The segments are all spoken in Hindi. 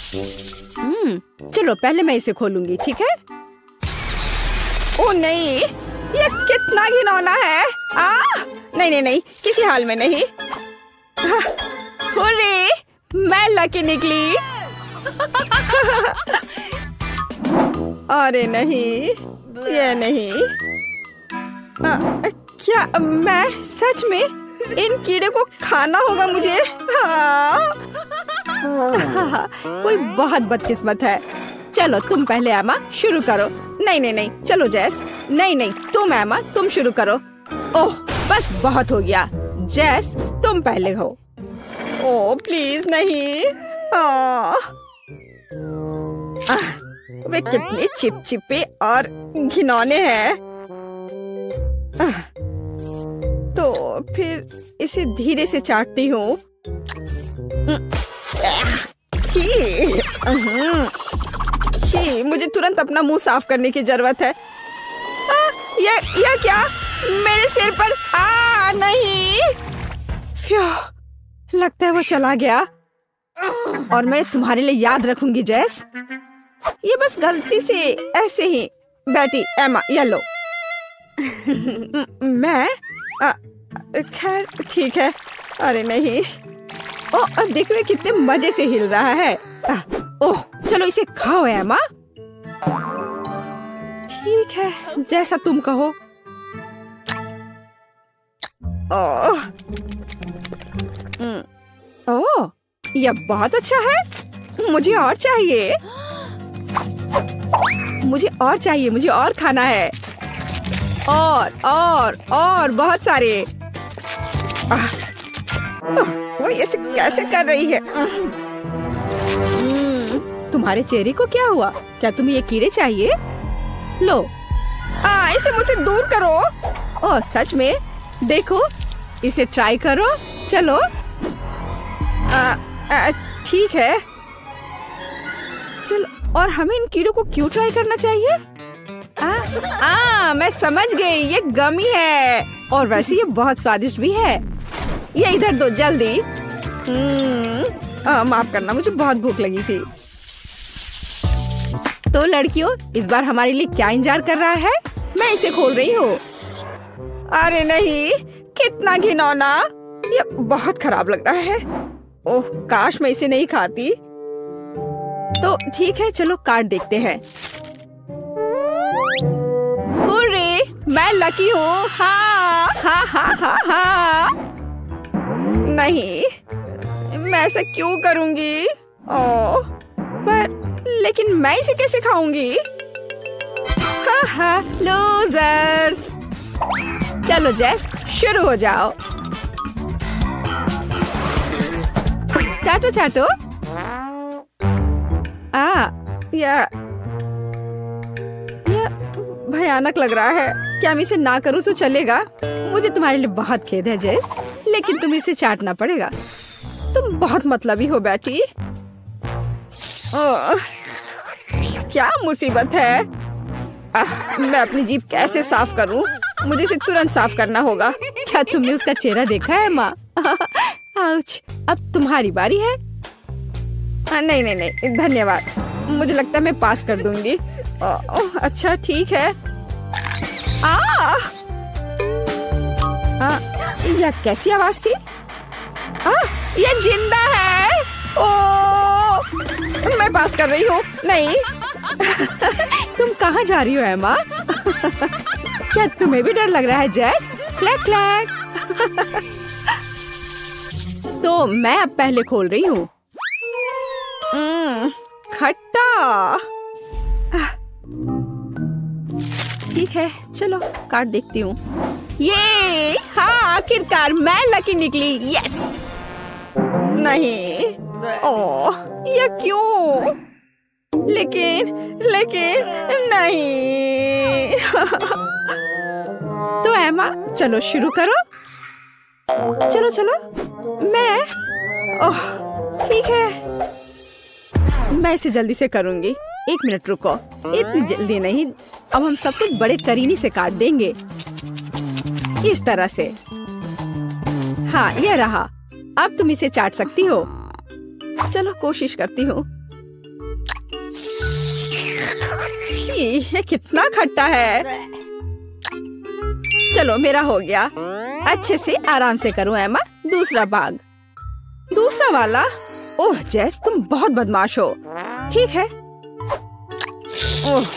चलो पहले मैं इसे खोलूंगी, ठीक है? ओ नहीं, ये कितना घिनौना है। नहीं नहीं नहीं, किसी हाल में नहीं। हुर्रे, मैं लकी निकली। अरे नहीं, ये नहीं। क्या मैं सच में इन कीड़े को खाना होगा मुझे? कोई बहुत बदकिस्मत है। चलो तुम पहले एमा शुरू करो। नहीं नहीं नहीं, चलो जैस। नहीं नहीं, तुम एमा, तुम शुरू करो। ओह बस बहुत हो गया। जैस तुम पहले हो। ओह प्लीज नहीं। वे कितने चिपचिपे और घिनौने हैं। तो फिर इसे धीरे से चाटती हूँ। मुझे तुरंत अपना मुंह साफ करने की जरूरत है। यह क्या मेरे सिर पर? नहीं, लगता है वो चला गया। और मैं तुम्हारे लिए याद रखूंगी जैस। ये बस गलती से ऐसे ही बैठी। एमा ये लो। मैं खैर ठीक है। अरे नहीं। ओह देखो कितने मजे से हिल रहा है। ओह चलो इसे खाओ एमा। ठीक है, जैसा तुम कहो। ओह यह बहुत अच्छा है। मुझे और चाहिए। मुझे और खाना है। और बहुत सारे। वो ऐसे कैसे कर रही है? तुम्हारे चेहरे को क्या हुआ? क्या तुम्हें ये कीड़े चाहिए? लो। इसे मुझसे दूर करो। ओह सच में? देखो इसे ट्राई करो। चलो। ठीक है। चलो, और हमें इन कीड़ों को क्यों ट्राई करना चाहिए? मैं समझ गई, ये गमी है। और वैसे ये बहुत स्वादिष्ट भी है। ये इधर दो जल्दी। माफ करना, मुझे बहुत भूख लगी थी। तो लड़कियों, इस बार हमारे लिए क्या इंतजार कर रहा है? मैं इसे खोल रही हूँ। अरे नहीं, कितना घिनौना। ये बहुत खराब लग रहा है। ओह काश मैं इसे नहीं खाती। तो ठीक है, चलो कार्ड देखते हैं। हुर्रे, मैं लकी हूँ। हाँ। नहीं, मैं ऐसा क्यों करूँगी? पर लेकिन मैं इसे कैसे खाऊंगी? लूजर्स। चलो जैस, शुरू हो जाओ। चाटो। यह भयानक लग रहा है। क्या मैं इसे ना करूँ तो चलेगा? मुझे तुम्हारे लिए बहुत खेद है जैस, लेकिन तुम इसे चाटना पड़ेगा। तुम बहुत मतलबी हो बेटी। क्या मुसीबत है। मैं अपनी जीभ कैसे साफ करूं? मुझे इसे तुरंत साफ करना होगा। क्या तुमने उसका चेहरा देखा है माँ? आउच, अब तुम्हारी बारी है। नहीं, धन्यवाद। मुझे लगता है मैं पास कर दूंगी। अच्छा ठीक है। यह कैसी आवाज थी? यह जिंदा है। मैं पास कर रही हूँ। नहीं। तुम कहाँ जा रही हो एमा? क्या तुम्हें भी डर लग रहा है जैस? Clack clack. तो मैं अब पहले खोल रही हूँ। खट्टा। ठीक है, चलो कार्ड देखती हूँ। ये आखिरकार मैं लकी निकली। यस। नहीं। ये क्यों? लेकिन नहीं। तो एमा चलो शुरू करो। चलो। मैं ठीक है, मैं इसे जल्दी से करूंगी। 1 मिनट रुको। इतनी जल्दी नहीं। अब हम सब कुछ बड़े करीनी से काट देंगे, इस तरह से। हाँ, यह रहा। अब तुम इसे चाट सकती हो। चलो कोशिश करती हूँ। ये कितना खट्टा है। चलो मेरा हो गया। अच्छे से आराम से करो एमा। दूसरा भाग, दूसरा वाला। ओह जेस, तुम बहुत बदमाश हो। ठीक है। ओह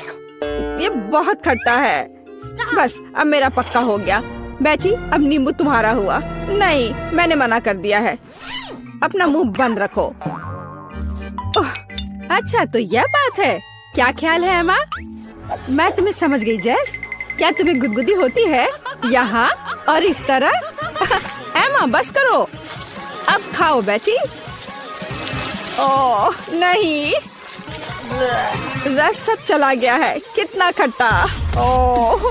ये बहुत खट्टा है। बस अब मेरा पक्का हो गया। बेटी अब नींबू तुम्हारा हुआ। नहीं, मैंने मना कर दिया है। अपना मुंह बंद रखो। ओह अच्छा तो यह बात है। क्या ख्याल है एमा? मैं तुम्हें समझ गई जेस। क्या तुम्हें गुदगुदी होती है यहाँ और इस तरह? एमा बस करो, अब खाओ बेटी। ओह नहीं, रस सब चला गया है। कितना खट्टा। ओह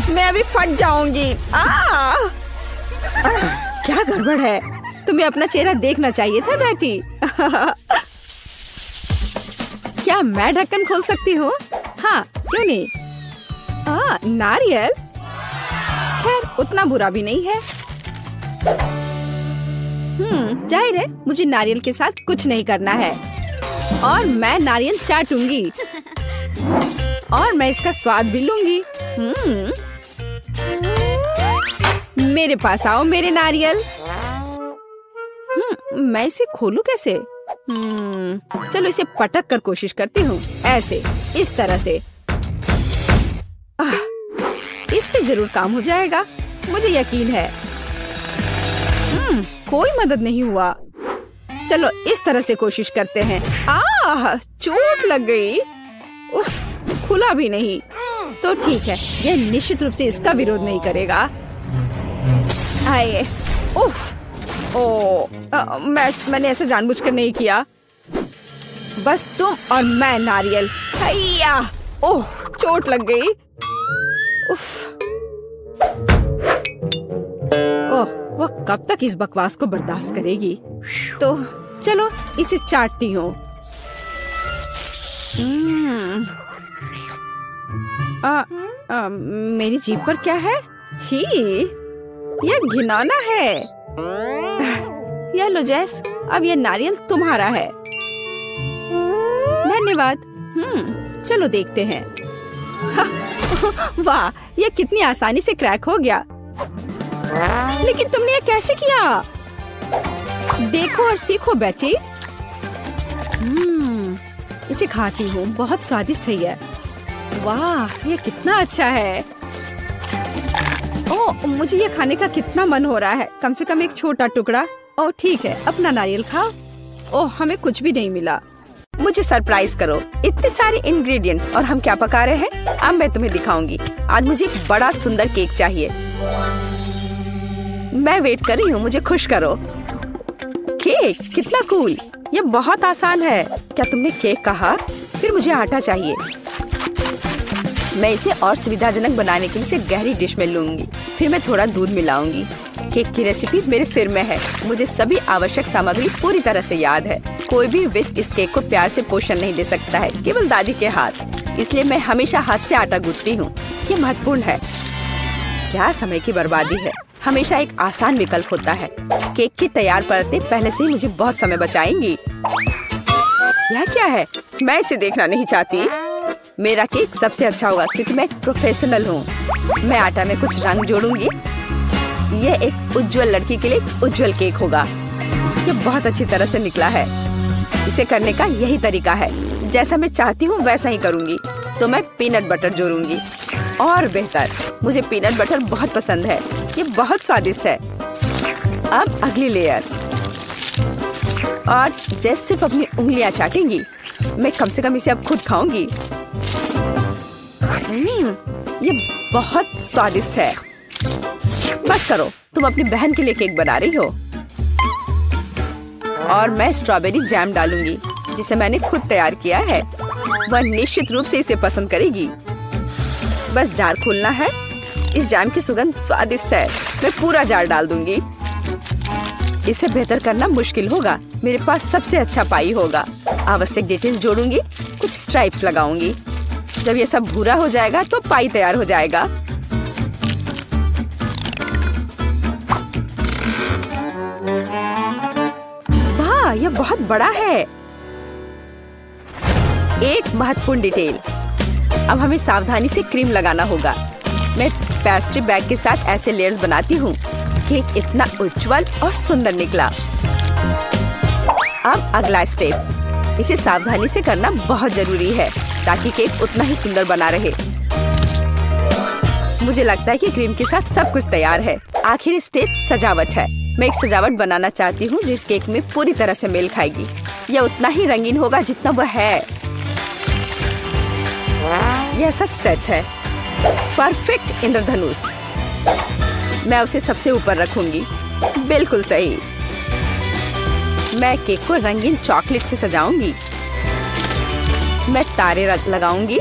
मैं अभी फट जाऊंगी। क्या गड़बड़ है? तुम्हें अपना चेहरा देखना चाहिए था बेटी। क्या मैं ढक्कन खोल सकती हूँ? हाँ क्यों नहीं। नारियल, खैर उतना बुरा भी नहीं है। जाहिर है मुझे नारियल के साथ कुछ नहीं करना है और मैं नारियल चाटूंगी और मैं इसका स्वाद भी लूंगी। मेरे पास आओ मेरे नारियल। मैं इसे खोलूं कैसे? चलो इसे पटक कर कोशिश करती हूँ। ऐसे, इस तरह से। इससे जरूर काम हो जाएगा, मुझे यकीन है। कोई मदद नहीं हुआ। चलो इस तरह से कोशिश करते हैं। चोट लग गई। उफ, खुला भी नहीं। तो ठीक है, यह निश्चित रूप से इसका विरोध नहीं करेगा। आए, उफ, मैंने ऐसा जानबूझकर नहीं किया। बस तुम और मैं नारियल। हैया, ओह चोट लग गई। उफ, ओह वो कब तक इस बकवास को बर्दाश्त करेगी? तो चलो इसे चाटती हूँ। मेरी जीभ पर क्या है? छी, यह घिनौना है। यह लो जेस, अब यह नारियल तुम्हारा है। धन्यवाद। चलो देखते हैं। वाह, यह कितनी आसानी से क्रैक हो गया। लेकिन तुमने ये कैसे किया? देखो और सीखो बेटी। इसे खाती हूँ, बहुत स्वादिष्ट है ये। वाह, ये कितना अच्छा है। ओह, मुझे ये खाने का कितना मन हो रहा है। कम से कम एक छोटा टुकड़ा। ओह ठीक है, अपना नारियल खाओ। ओह हमें कुछ भी नहीं मिला। मुझे सरप्राइज करो। इतने सारे इंग्रेडिएंट्स और हम क्या पका रहे हैं, अब मैं तुम्हें दिखाऊंगी। आज मुझे एक बड़ा सुंदर केक चाहिए। मैं वेट कर रही हूँ, मुझे खुश करो। केक कितना कूल। ये बहुत आसान है। क्या तुमने केक कहा? फिर मुझे आटा चाहिए। मैं इसे और सुविधाजनक बनाने के लिए इसे गहरी डिश में लूंगी। फिर मैं थोड़ा दूध मिलाऊंगी। केक की रेसिपी मेरे सिर में है। मुझे सभी आवश्यक सामग्री पूरी तरह से याद है। कोई भी विस्क इस केक को प्यार से पोषण नहीं दे सकता है, केवल दादी के हाथ। इसलिए मैं हमेशा हाथ से आटा गूंथती हूँ। ये महत्वपूर्ण है। क्या समय की बर्बादी है। हमेशा एक आसान विकल्प होता है। केक की तैयार परतें पहले से ही मुझे बहुत समय बचाएंगी। यह क्या है? मैं इसे देखना नहीं चाहती। मेरा केक सबसे अच्छा होगा क्योंकि मैं एक प्रोफेशनल हूँ। मैं आटा में कुछ रंग जोड़ूंगी। यह एक उज्जवल लड़की के लिए उज्जवल केक होगा। ये बहुत अच्छी तरह से निकला है। इसे करने का यही तरीका है। जैसा मैं चाहती हूँ वैसा ही करूँगी। तो मैं पीनट बटर जोड़ूंगी। और बेहतर, मुझे पीनट बटर बहुत पसंद है। ये बहुत स्वादिष्ट है। अब अगली लेयर। और जैसे सिर्फ अपनी उंगलियां चाटेंगी। मैं कम से कम इसे अब खुद खाऊंगी। ये बहुत स्वादिष्ट है। बस करो, तुम अपनी बहन के लिए केक बना रही हो। और मैं स्ट्रॉबेरी जैम डालूंगी जिसे मैंने खुद तैयार किया है। वह निश्चित रूप से इसे पसंद करेगी। बस जार खोलना है। इस जैम की सुगंध स्वादिष्ट है। मैं पूरा जार डाल दूंगी। इसे बेहतर करना मुश्किल होगा। मेरे पास सबसे अच्छा पाई होगा। आवश्यक डिटेल्स जोड़ूंगी। कुछ स्ट्राइप्स लगाऊंगी। जब ये सब भूरा हो जाएगा तो पाई तैयार हो जाएगा। वाह, यह बहुत बड़ा है। एक महत्वपूर्ण डिटेल, अब हमें सावधानी से क्रीम लगाना होगा। मैं पेस्ट्री बैग के साथ ऐसे लेयर्स बनाती हूँ। केक इतना उज्जवल और सुंदर निकला। अब अगला स्टेप, इसे सावधानी से करना बहुत जरूरी है ताकि केक उतना ही सुंदर बना रहे। मुझे लगता है कि क्रीम के साथ सब कुछ तैयार है। आखिरी स्टेप सजावट है। मैं एक सजावट बनाना चाहती हूँ जो इस केक में पूरी तरह से मेल खाएगी। यह उतना ही रंगीन होगा जितना वह है। यह सब सेट है। परफेक्ट इंद्रधनुष। मैं उसे सबसे ऊपर रखूंगी। बिल्कुल सही। मैं केक को रंगीन चॉकलेट से सजाऊंगी। मैं तारे लगाऊंगी,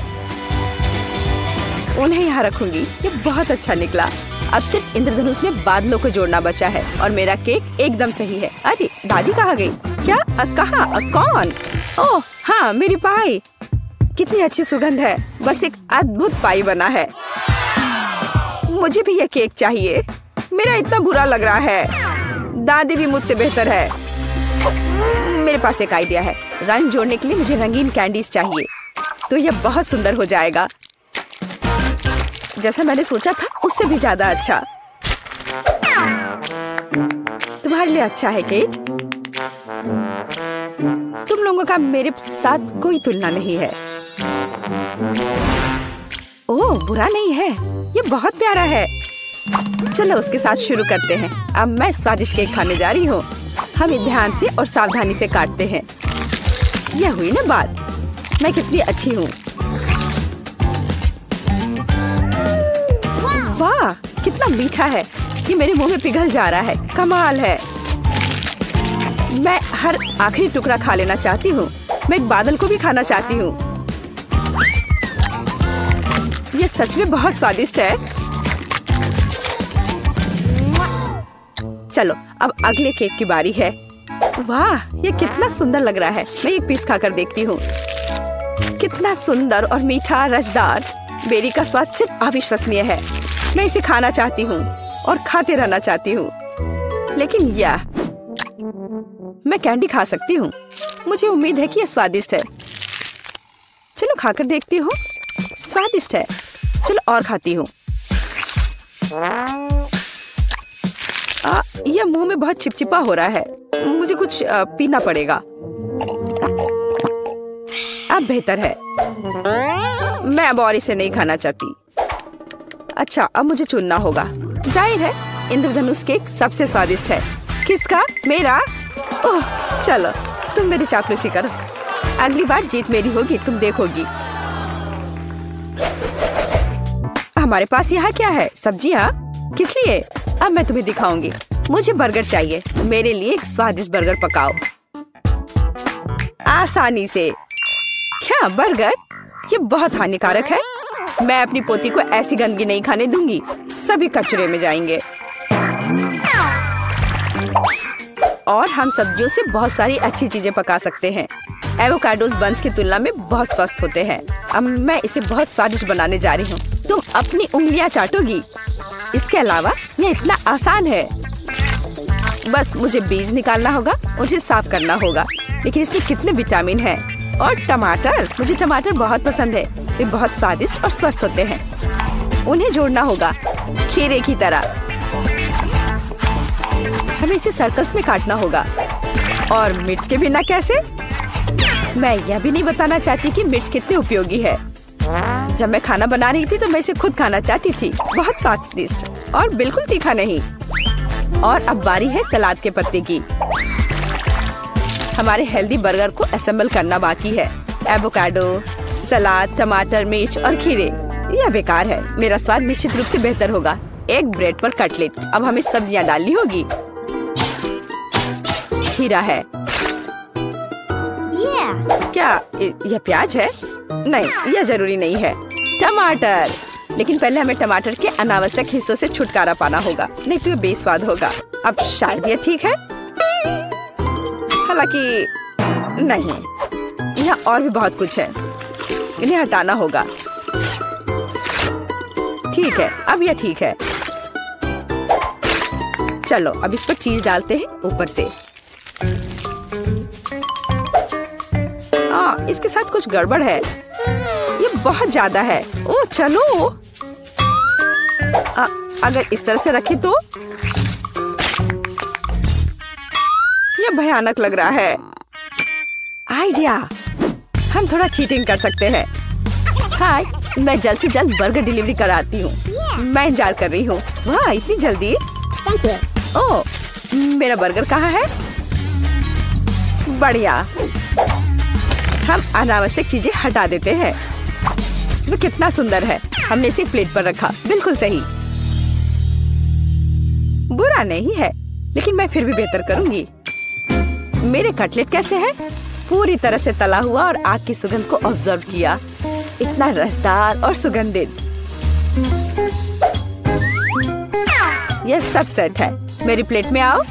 उन्हें यहाँ रखूंगी। ये बहुत अच्छा निकला। अब सिर्फ इंद्रधनुष में बादलों को जोड़ना बचा है और मेरा केक एकदम सही है। अरे दादी कहाँ गई? क्या? कहाँ? कौन? ओह हाँ, मेरी पाई। कितनी अच्छी सुगंध है। बस एक अद्भुत पाई बना है। मुझे भी यह केक चाहिए। मेरा इतना बुरा लग रहा है। दादी भी मुझसे बेहतर है। मेरे पास एक आइडिया है। रंग जोड़ने के लिए मुझे रंगीन कैंडीज चाहिए, तो यह बहुत सुंदर हो जाएगा। जैसा मैंने सोचा था उससे भी ज्यादा अच्छा। तुम्हारे लिए अच्छा है केक। तुम लोगों का मेरे साथ कोई तुलना नहीं है। ओह बुरा नहीं है, ये बहुत प्यारा है। चलो उसके साथ शुरू करते हैं। अब मैं स्वादिष्ट केक खाने जा रही हूँ। हम ध्यान से और सावधानी से काटते हैं। यह हुई ना बात। मैं कितनी अच्छी हूँ। वाह कितना मीठा है। ये मेरे मुंह में पिघल जा रहा है। कमाल है। मैं हर आखिरी टुकड़ा खा लेना चाहती हूँ। मैं एक बादल को भी खाना चाहती हूँ। ये सच में बहुत स्वादिष्ट है। चलो अब अगले केक की बारी है। वाह ये कितना सुंदर लग रहा है। मैं एक पीस खाकर देखती हूँ। कितना सुंदर और मीठा रसदार। बेरी का स्वाद सिर्फ अविश्वसनीय है। मैं इसे खाना चाहती हूँ और खाते रहना चाहती हूँ। लेकिन यह मैं कैंडी खा सकती हूँ। मुझे उम्मीद है कि यह स्वादिष्ट है। चलो खाकर देखती हूँ। स्वादिष्ट है। चलो और खाती हूँ। यह मुंह में बहुत चिपचिपा हो रहा है। मुझे कुछ पीना पड़ेगा। अब बेहतर है। मैं अब और इसे नहीं खाना चाहती। अच्छा अब मुझे चुनना होगा। जाहिर है इंद्रधनुष केक सबसे स्वादिष्ट है। किसका? मेरा? ओह चलो तुम मेरी चापलूसी करो। अगली बार जीत मेरी होगी, तुम देखोगी। हमारे पास यहाँ क्या है? सब्जियाँ? किस लिए? अब मैं तुम्हें दिखाऊंगी। मुझे बर्गर चाहिए। मेरे लिए एक स्वादिष्ट बर्गर पकाओ आसानी से। क्या बर्गर? ये बहुत हानिकारक है। मैं अपनी पोती को ऐसी गंदगी नहीं खाने दूंगी। सभी कचरे में जाएंगे। और हम सब्जियों से बहुत सारी अच्छी चीजें पका सकते हैं। एवोकाडोस बंस की तुलना में बहुत स्वस्थ होते हैं। अब मैं इसे बहुत स्वादिष्ट बनाने जा रही हूँ। तुम अपनी उंगलियां चाटोगी। इसके अलावा यह इतना आसान है। बस मुझे बीज निकालना होगा, उसे साफ करना होगा। लेकिन इसमें कितने विटामिन हैं। और टमाटर, मुझे टमाटर बहुत पसंद है। वे बहुत स्वादिष्ट और स्वस्थ होते हैं। उन्हें जोड़ना होगा खीरे की तरह। हमें इसे सर्कल्स में काटना होगा। और मिर्च के बिना कैसे? मैं यह भी नहीं बताना चाहती कि मिर्च कितनी उपयोगी है। जब मैं खाना बना रही थी तो मैं इसे खुद खाना चाहती थी। बहुत स्वादिष्ट और बिल्कुल तीखा नहीं। और अब बारी है सलाद के पत्ते की। हमारे हेल्दी बर्गर को असेंबल करना बाकी है। एवोकाडो, सलाद, टमाटर, मिर्च और खीरे। यह बेकार है। मेरा स्वाद निश्चित रूप से बेहतर होगा। एक ब्रेड पर कटलेट। अब हमें सब्जियां डालनी होगी। खीरा है। क्या यह प्याज है? नहीं, यह जरूरी नहीं है। टमाटर। लेकिन पहले हमें टमाटर के अनावश्यक हिस्सों से छुटकारा पाना होगा, नहीं तो यह बेस्वाद होगा। अब शायद यह ठीक है, हालांकि नहीं, यहाँ और भी बहुत कुछ है। इन्हें हटाना होगा। ठीक है, अब यह ठीक है। चलो अब इस पर चीज डालते हैं ऊपर से। इसके साथ कुछ गड़बड़ है। ये बहुत ज्यादा है। ओ चलो, अगर इस तरह से रखे तो ये भयानक लग रहा है। आइडिया, हम थोड़ा चीटिंग कर सकते हैं। हाय, मैं जल्द से जल्द बर्गर डिलीवरी कराती हूँ। मैं इंतजार कर रही हूँ। वाह, इतनी जल्दी? ओह, मेरा बर्गर कहाँ है? बढ़िया। हम अनावश्यक चीजें हटा देते हैं। वो कितना सुंदर है। हमने इसे प्लेट पर रखा। बिल्कुल सही। बुरा नहीं है, लेकिन मैं फिर भी बेहतर करूंगी। मेरे कटलेट कैसे हैं? पूरी तरह से तला हुआ और आग की सुगंध को ऑब्जर्व किया। इतना रसदार और सुगंधित। यह सब सेट है। मेरी प्लेट में आओ।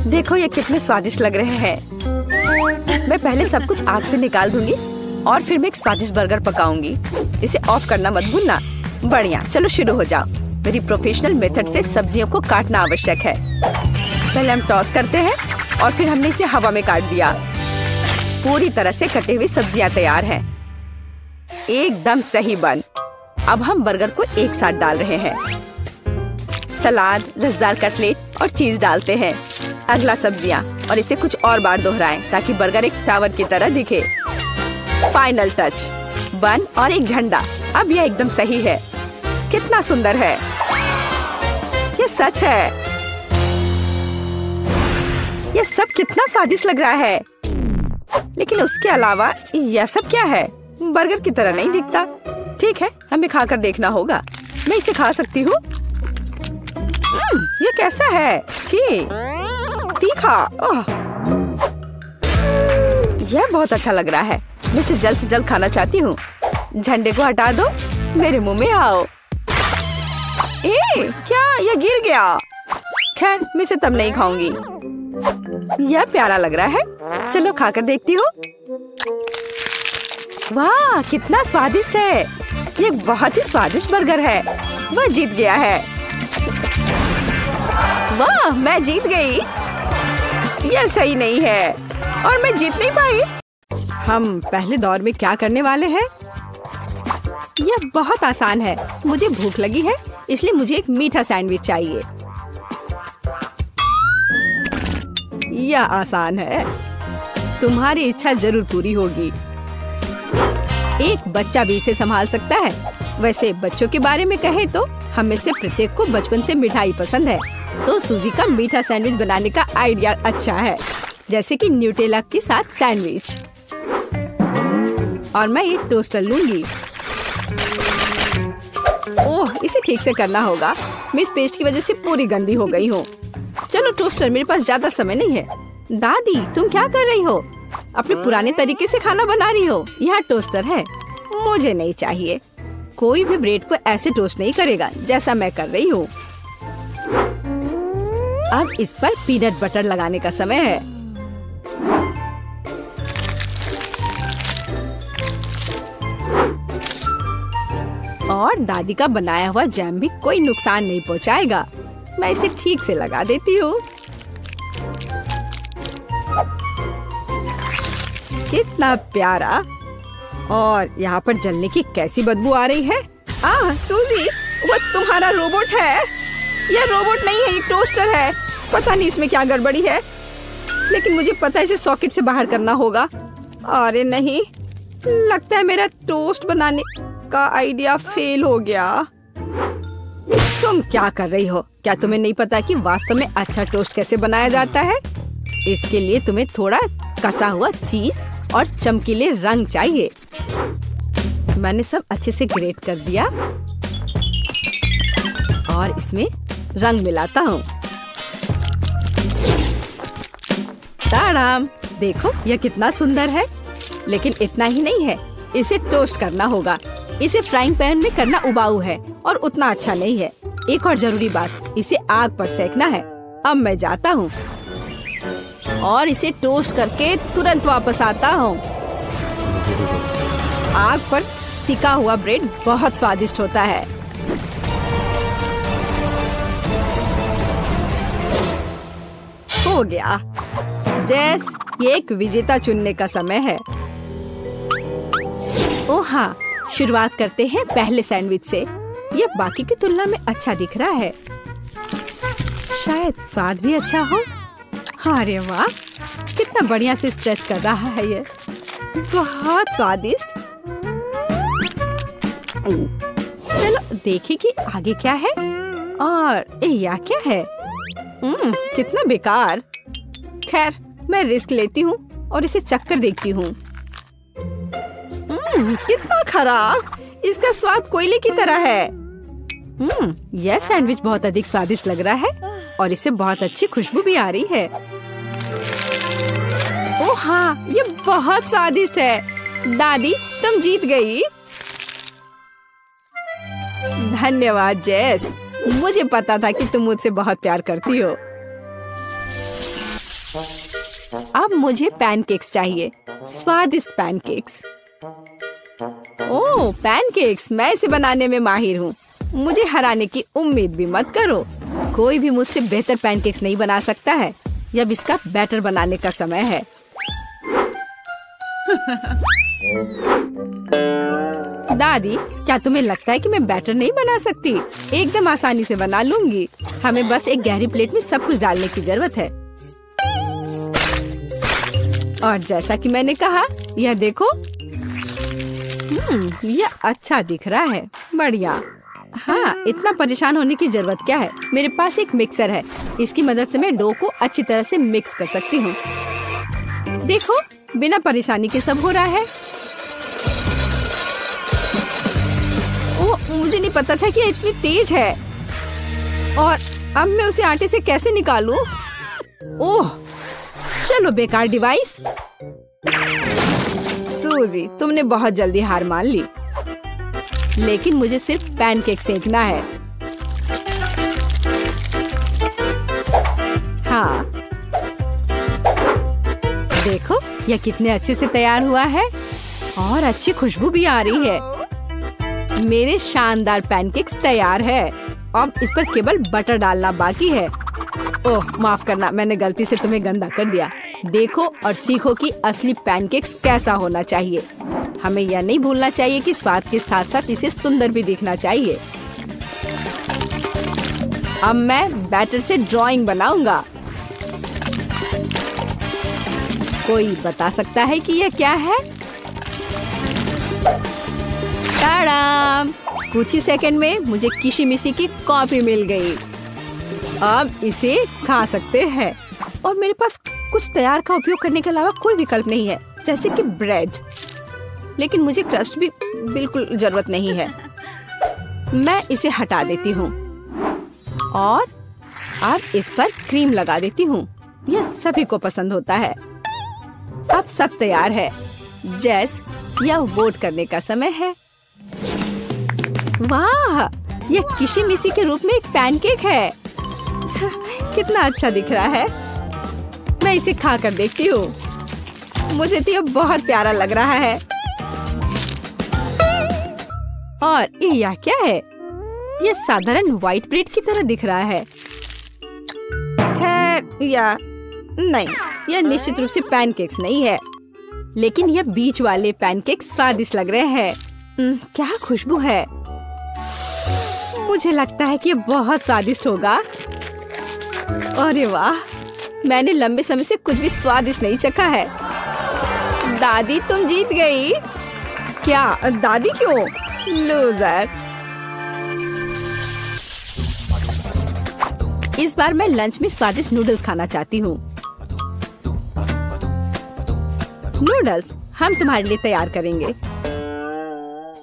देखो ये कितने स्वादिष्ट लग रहे हैं। मैं पहले सब कुछ आग से निकाल दूंगी और फिर मैं एक स्वादिष्ट बर्गर पकाऊंगी। इसे ऑफ करना मत भूलना। बढ़िया, चलो शुरू हो जाओ। मेरी प्रोफेशनल मेथड से सब्जियों को काटना आवश्यक है। पहले हम टॉस करते हैं और फिर हमने इसे हवा में काट दिया। पूरी तरह से कटी हुई सब्जियां तैयार हैं। एकदम सही बन। अब हम बर्गर को एक साथ डाल रहे हैं। सलाद, रसदार कटलेट और चीज डालते हैं। अगला सब्जियां और इसे कुछ और बार दोहराएं ताकि बर्गर एक टावर की तरह दिखे। फाइनल टच, बन और एक झंडा। अब यह एकदम सही है। कितना सुंदर है। यह सच है। यह सब कितना स्वादिष्ट लग रहा है। लेकिन उसके अलावा यह सब क्या है? बर्गर की तरह नहीं दिखता। ठीक है, हमें खाकर देखना होगा। मैं इसे खा सकती हूँ। ये कैसा है? छी, तीखा। यह बहुत अच्छा लग रहा है। मैं इसे जल्द से जल्द खाना चाहती हूँ। झंडे को हटा दो। मेरे मुंह में आओ। क्या यह गिर गया? खैर, मैं इसे तब नहीं खाऊंगी। यह प्यारा लग रहा है। चलो खाकर देखती हूँ। वाह, कितना स्वादिष्ट है। ये बहुत ही स्वादिष्ट बर्गर है। वह जीत गया है। वाह, मैं जीत गई। यह सही नहीं है और मैं जीत नहीं पाई। हम पहले दौर में क्या करने वाले हैं? यह बहुत आसान है। मुझे भूख लगी है, इसलिए मुझे एक मीठा सैंडविच चाहिए। यह आसान है। तुम्हारी इच्छा जरूर पूरी होगी। एक बच्चा भी इसे संभाल सकता है। वैसे बच्चों के बारे में कहें तो हम में से प्रत्येक को बचपन से मिठाई पसंद है। तो सूजी का मीठा सैंडविच बनाने का आइडिया अच्छा है, जैसे कि न्यूटेला के साथ सैंडविच। और मैं एक टोस्टर लूंगी। ओह, इसे ठीक से करना होगा। मैं इस पेस्ट की वजह से पूरी गंदी हो गई हूँ। चलो टोस्टर, मेरे पास ज्यादा समय नहीं है। दादी, तुम क्या कर रही हो? अपने पुराने तरीके से खाना बना रही हो। यहाँ टोस्टर है। मुझे नहीं चाहिए। कोई भी ब्रेड को ऐसे टोस्ट नहीं करेगा जैसा मैं कर रही हूँ। अब इस पर पीनट बटर लगाने का समय है। और दादी का बनाया हुआ जैम भी कोई नुकसान नहीं पहुँचाएगा। मैं इसे ठीक से लगा देती हूँ। कितना प्यारा। और यहाँ पर जलने की कैसी बदबू आ रही है। सूजी, वो तुम्हारा रोबोट है। यह रोबोट नहीं है, ये टोस्टर है। पता नहीं इसमें क्या गड़बड़ी है, लेकिन मुझे पता है इसे सॉकेट से बाहर करना होगा। अरे नहीं, लगता है मेरा टोस्ट बनाने का आइडिया फेल हो गया। तुम क्या कर रही हो? क्या तुम्हें नहीं पता कि वास्तव में अच्छा टोस्ट कैसे बनाया जाता है? इसके लिए तुम्हें थोड़ा कसा हुआ चीज और चमकीले रंग चाहिए। मैंने सब अच्छे से ग्रेट कर दिया और इसमें रंग मिलाता हूँ। ताड़ाम, देखो यह कितना सुंदर है। लेकिन इतना ही नहीं है, इसे टोस्ट करना होगा। इसे फ्राइंग पैन में करना उबाऊ है और उतना अच्छा नहीं है। एक और जरूरी बात, इसे आग पर सेकना है। अब मैं जाता हूँ और इसे टोस्ट करके तुरंत वापस आता हूँ। आग पर सिका हुआ ब्रेड बहुत स्वादिष्ट होता है। हो गया। जेस, ये एक विजेता चुनने का समय है। ओह हाँ, शुरुआत करते हैं पहले सैंडविच से। ये बाकी की तुलना में अच्छा दिख रहा है। शायद स्वाद भी अच्छा हो। अरे वाह, कितना बढ़िया से स्ट्रेच कर रहा है ये। बहुत स्वादिष्ट। चलो देखें कि आगे क्या है। और यह क्या है? कितना बेकार। खैर, मैं रिस्क लेती हूँ और इसे चखकर देखती हूँ। कितना खराब। इसका स्वाद कोयले की तरह है। यह सैंडविच बहुत अधिक स्वादिष्ट लग रहा है और इससे बहुत अच्छी खुशबू भी आ रही है। ओह हाँ, ये बहुत स्वादिष्ट है। दादी, तुम जीत गई। धन्यवाद जेस। मुझे पता था कि तुम मुझसे बहुत प्यार करती हो। अब मुझे पैनकेक्स चाहिए, स्वादिष्ट पैनकेक्स। ओह, पैनकेक्स, मैं इसे बनाने में माहिर हूँ। मुझे हराने की उम्मीद भी मत करो। कोई भी मुझसे बेहतर पैनकेक्स नहीं बना सकता है। अब इसका बैटर बनाने का समय है। दादी, क्या तुम्हें लगता है कि मैं बैटर नहीं बना सकती? एकदम आसानी से बना लूंगी। हमें बस एक गहरी प्लेट में सब कुछ डालने की जरूरत है। और जैसा कि मैंने कहा, यह देखो। यह अच्छा दिख रहा है। बढ़िया। हाँ, इतना परेशान होने की जरूरत क्या है? मेरे पास एक मिक्सर है। इसकी मदद से मैं डो को अच्छी तरह से मिक्स कर सकती हूँ। देखो, बिना परेशानी के सब हो रहा है। ओह, मुझे नहीं पता था कि यह इतनी तेज है। और अब मैं उसे आटे से कैसे निकालूं? ओह, चलो बेकार डिवाइस। सूजी, तुमने बहुत जल्दी हार मान ली। लेकिन मुझे सिर्फ पैनकेक सेकना है। हाँ, देखो, यह कितने अच्छे से तैयार हुआ है और अच्छी खुशबू भी आ रही है। मेरे शानदार पैनकेक्स तैयार है। अब इस पर केवल बटर डालना बाकी है। ओह, माफ करना, मैंने गलती से तुम्हें गंदा कर दिया। देखो और सीखो कि असली पैनकेक्स कैसा होना चाहिए। हमें यह नहीं भूलना चाहिए कि स्वाद के साथ साथ इसे सुंदर भी दिखना चाहिए। अब मैं बैटर से ड्राइंग बनाऊंगा। कोई बता सकता है कि यह क्या है? टाडाम! कुछ ही सेकंड में मुझे किशिमिशी की कॉपी मिल गई। अब इसे खा सकते हैं। और मेरे पास कुछ तैयार का उपयोग करने के अलावा कोई विकल्प नहीं है, जैसे कि ब्रेड। लेकिन मुझे क्रस्ट भी बिल्कुल जरूरत नहीं है। मैं इसे हटा देती हूँ और अब इस पर क्रीम लगा देती हूँ। यह सभी को पसंद होता है। अब सब तैयार है। जेस, यह वोट करने का समय है। वाह, यह किशिमिशी के रूप में एक पैनकेक है। कितना अच्छा दिख रहा है। मैं इसे खा कर देखती हूँ। मुझे तो यह बहुत प्यारा लग रहा है। और यह क्या है? यह साधारण व्हाइट ब्रेड की तरह दिख रहा है। खैर, या नहीं, यह निश्चित रूप से पैनकेक्स नहीं है। लेकिन यह बीच वाले पैनकेक्स स्वादिष्ट लग रहे हैं। क्या खुशबू है। मुझे लगता है कि यह बहुत स्वादिष्ट होगा। अरे वाह, मैंने लंबे समय से कुछ भी स्वादिष्ट नहीं चखा है। दादी, तुम जीत गई। क्या? दादी क्यों? लूजर। इस बार मैं लंच में स्वादिष्ट नूडल्स खाना चाहती हूँ। नूडल्स हम तुम्हारे लिए तैयार करेंगे।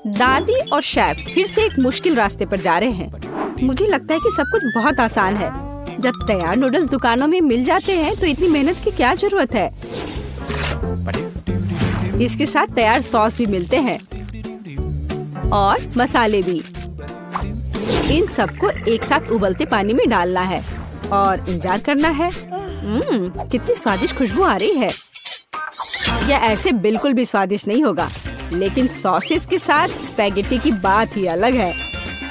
दादी और शेफ फिर से एक मुश्किल रास्ते पर जा रहे हैं। मुझे लगता है कि सब कुछ बहुत आसान है। जब तैयार नूडल्स दुकानों में मिल जाते हैं तो इतनी मेहनत की क्या जरूरत है। इसके साथ तैयार सॉस भी मिलते हैं और मसाले भी। इन सबको एक साथ उबलते पानी में डालना है और इंतजार करना है। कितनी स्वादिष्ट खुशबू आ रही है। यह ऐसे बिल्कुल भी स्वादिष्ट नहीं होगा, लेकिन सॉसेस के साथ स्पैगेटी की बात ही अलग है।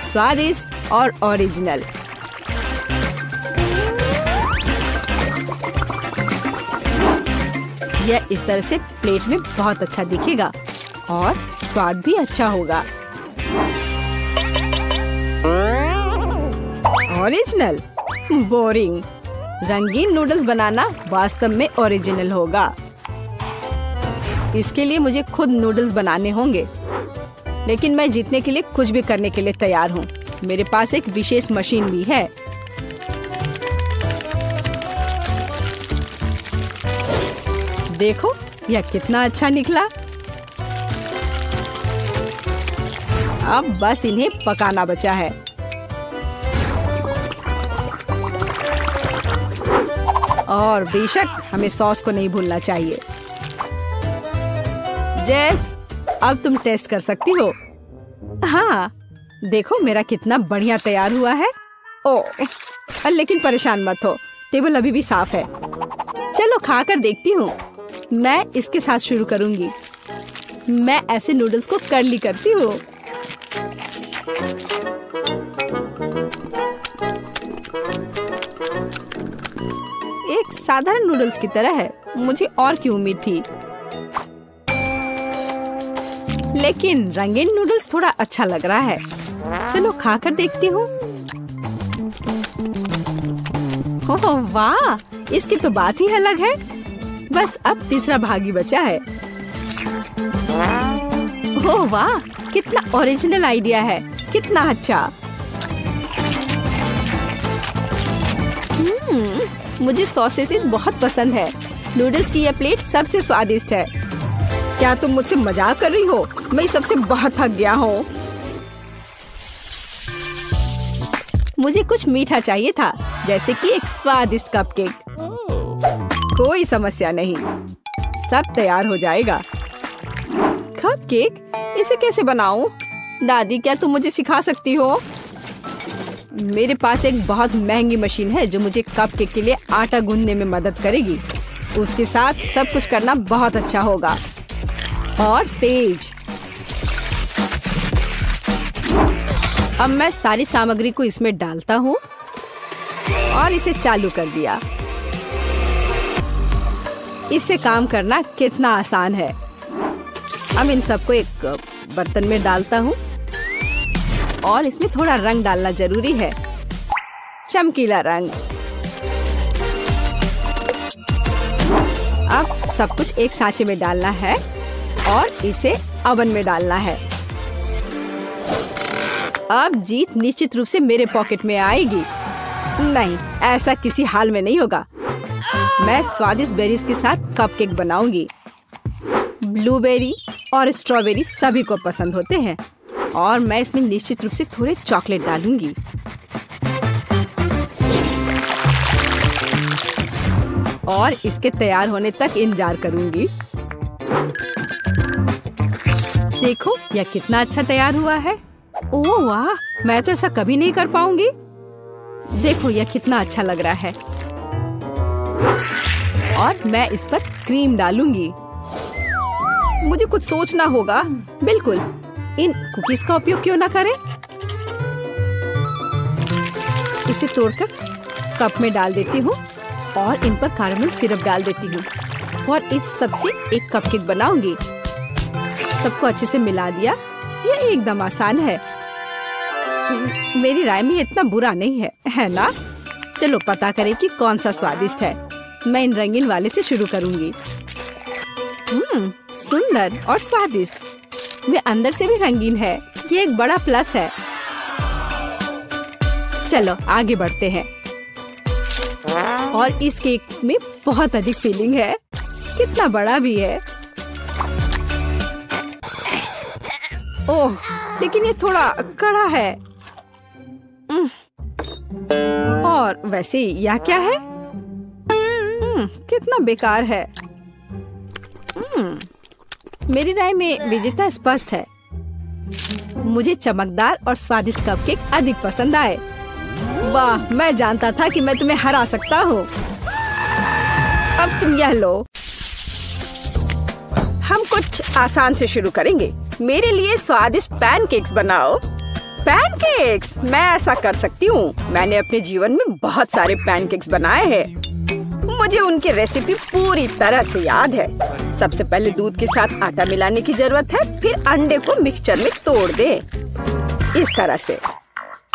स्वादिष्ट और ओरिजिनल। यह इस तरह से प्लेट में बहुत अच्छा दिखेगा और स्वाद भी अच्छा होगा। ओरिजिनल? बोरिंग। रंगीन नूडल्स बनाना वास्तव में ओरिजिनल होगा। इसके लिए मुझे खुद नूडल्स बनाने होंगे, लेकिन मैं जीतने के लिए कुछ भी करने के लिए तैयार हूँ। मेरे पास एक विशेष मशीन भी है। देखो यह कितना अच्छा निकला। अब बस इन्हें पकाना बचा है। और बेशक हमें सॉस को नहीं भूलना चाहिए। जेस, अब तुम टेस्ट कर सकती हो। हाँ, देखो मेरा कितना बढ़िया तैयार हुआ है। ओह, लेकिन परेशान मत हो, टेबल अभी भी साफ है। चलो खाकर देखती हूँ। मैं इसके साथ शुरू करूंगी। मैं ऐसे नूडल्स को कर्ली करती हूँ। एक साधारण नूडल्स की तरह है। मुझे और की उम्मीद थी, लेकिन रंगीन नूडल्स थोड़ा अच्छा लग रहा है। चलो खाकर देखती हूँ। ओह वाह, इसकी तो बात ही अलग है। बस अब तीसरा भाग ही बचा है। ओह वाह, कितना ओरिजिनल आइडिया है, कितना अच्छा। मुझे सॉसेस बहुत पसंद है। नूडल्स की यह प्लेट सबसे स्वादिष्ट है। क्या तुम मुझसे मजाक कर रही हो? मैं सबसे बहुत थक गया हूँ। मुझे कुछ मीठा चाहिए था, जैसे कि एक स्वादिष्ट कपकेक। कोई समस्या नहीं, सब तैयार हो जाएगा। कपकेक? इसे कैसे बनाऊं? दादी, क्या तुम मुझे सिखा सकती हो? मेरे पास एक बहुत महंगी मशीन है जो मुझे कपकेक के लिए आटा गूंदने में मदद करेगी। उसके साथ सब कुछ करना बहुत अच्छा होगा और तेज। अब मैं सारी सामग्री को इसमें डालता हूँ और इसे चालू कर दिया। इससे काम करना कितना आसान है। अब इन सबको एक बर्तन में डालता हूँ और इसमें थोड़ा रंग डालना जरूरी है, चमकीला रंग। अब सब कुछ एक सांचे में डालना है और इसे ओवन में डालना है। अब जीत निश्चित रूप से मेरे पॉकेट में आएगी। नहीं, ऐसा किसी हाल में नहीं होगा। मैं स्वादिष्ट बेरीज के साथ कपकेक बनाऊंगी। ब्लूबेरी और स्ट्रॉबेरी सभी को पसंद होते हैं और मैं इसमें निश्चित रूप से थोड़े चॉकलेट डालूंगी। और इसके तैयार होने तक इंतजार करूंगी। देखो यह कितना अच्छा तैयार हुआ है। ओह वाह, मैं तो ऐसा कभी नहीं कर पाऊंगी। देखो यह कितना अच्छा लग रहा है। और मैं इस पर क्रीम डालूंगी। मुझे कुछ सोचना होगा। बिल्कुल, इन कुकीज का उपयोग क्यों ना करें। इसे तोड़कर कप में डाल देती हूँ और इन पर कैरेमल सिरप डाल देती हूँ और इस सब से एक कपकेक बनाऊंगी। सबको अच्छे से मिला दिया। यह एकदम आसान है। मेरी राय में इतना बुरा नहीं है, है ना? चलो पता करें कि कौन सा स्वादिष्ट है। मैं इन रंगीन वाले से शुरू करूंगी। सुंदर और स्वादिष्ट। वे अंदर से भी रंगीन है। ये एक बड़ा प्लस है। चलो आगे बढ़ते हैं। और इस केक में बहुत अधिक फिलिंग है। कितना बड़ा भी है। ओह, लेकिन ये थोड़ा कड़ा है। और वैसे यह क्या है? कितना बेकार है। मेरी राय में विजेता स्पष्ट है। मुझे चमकदार और स्वादिष्ट कपकेक अधिक पसंद आए। वाह, मैं जानता था कि मैं तुम्हें हरा सकता हूँ। अब तुम यह लो। हम कुछ आसान से शुरू करेंगे। मेरे लिए स्वादिष्ट पैनकेक्स बनाओ। पैनकेक्स? मैं ऐसा कर सकती हूँ। मैंने अपने जीवन में बहुत सारे पैनकेक्स बनाए हैं। मुझे उनकी रेसिपी पूरी तरह से याद है। सबसे पहले दूध के साथ आटा मिलाने की जरूरत है, फिर अंडे को मिक्सचर में तोड़ दे इस तरह से।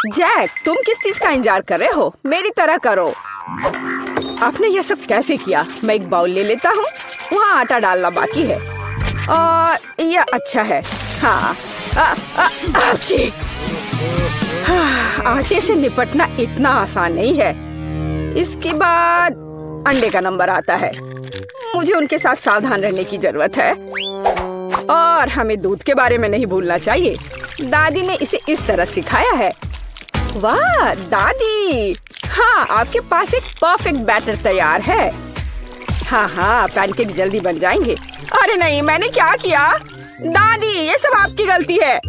जैक, तुम किस चीज का इंतजार कर रहे हो? मेरी तरह करो। आपने यह सब कैसे किया? मैं एक बाउल ले लेता हूँ, वहाँ आटा डालना बाकी है और यह अच्छा है। हाँ, आटे से निपटना इतना आसान नहीं है। इसके बाद अंडे का नंबर आता है। मुझे उनके साथ सावधान रहने की जरूरत है और हमें दूध के बारे में नहीं भूलना चाहिए। दादी ने इसे इस तरह सिखाया है। वाह दादी, हाँ आपके पास एक परफेक्ट बैटर तैयार है। हाँ, पैनकेक जल्दी बन जाएंगे। अरे नहीं, मैंने क्या किया? दादी, ये सब आपकी गलती है।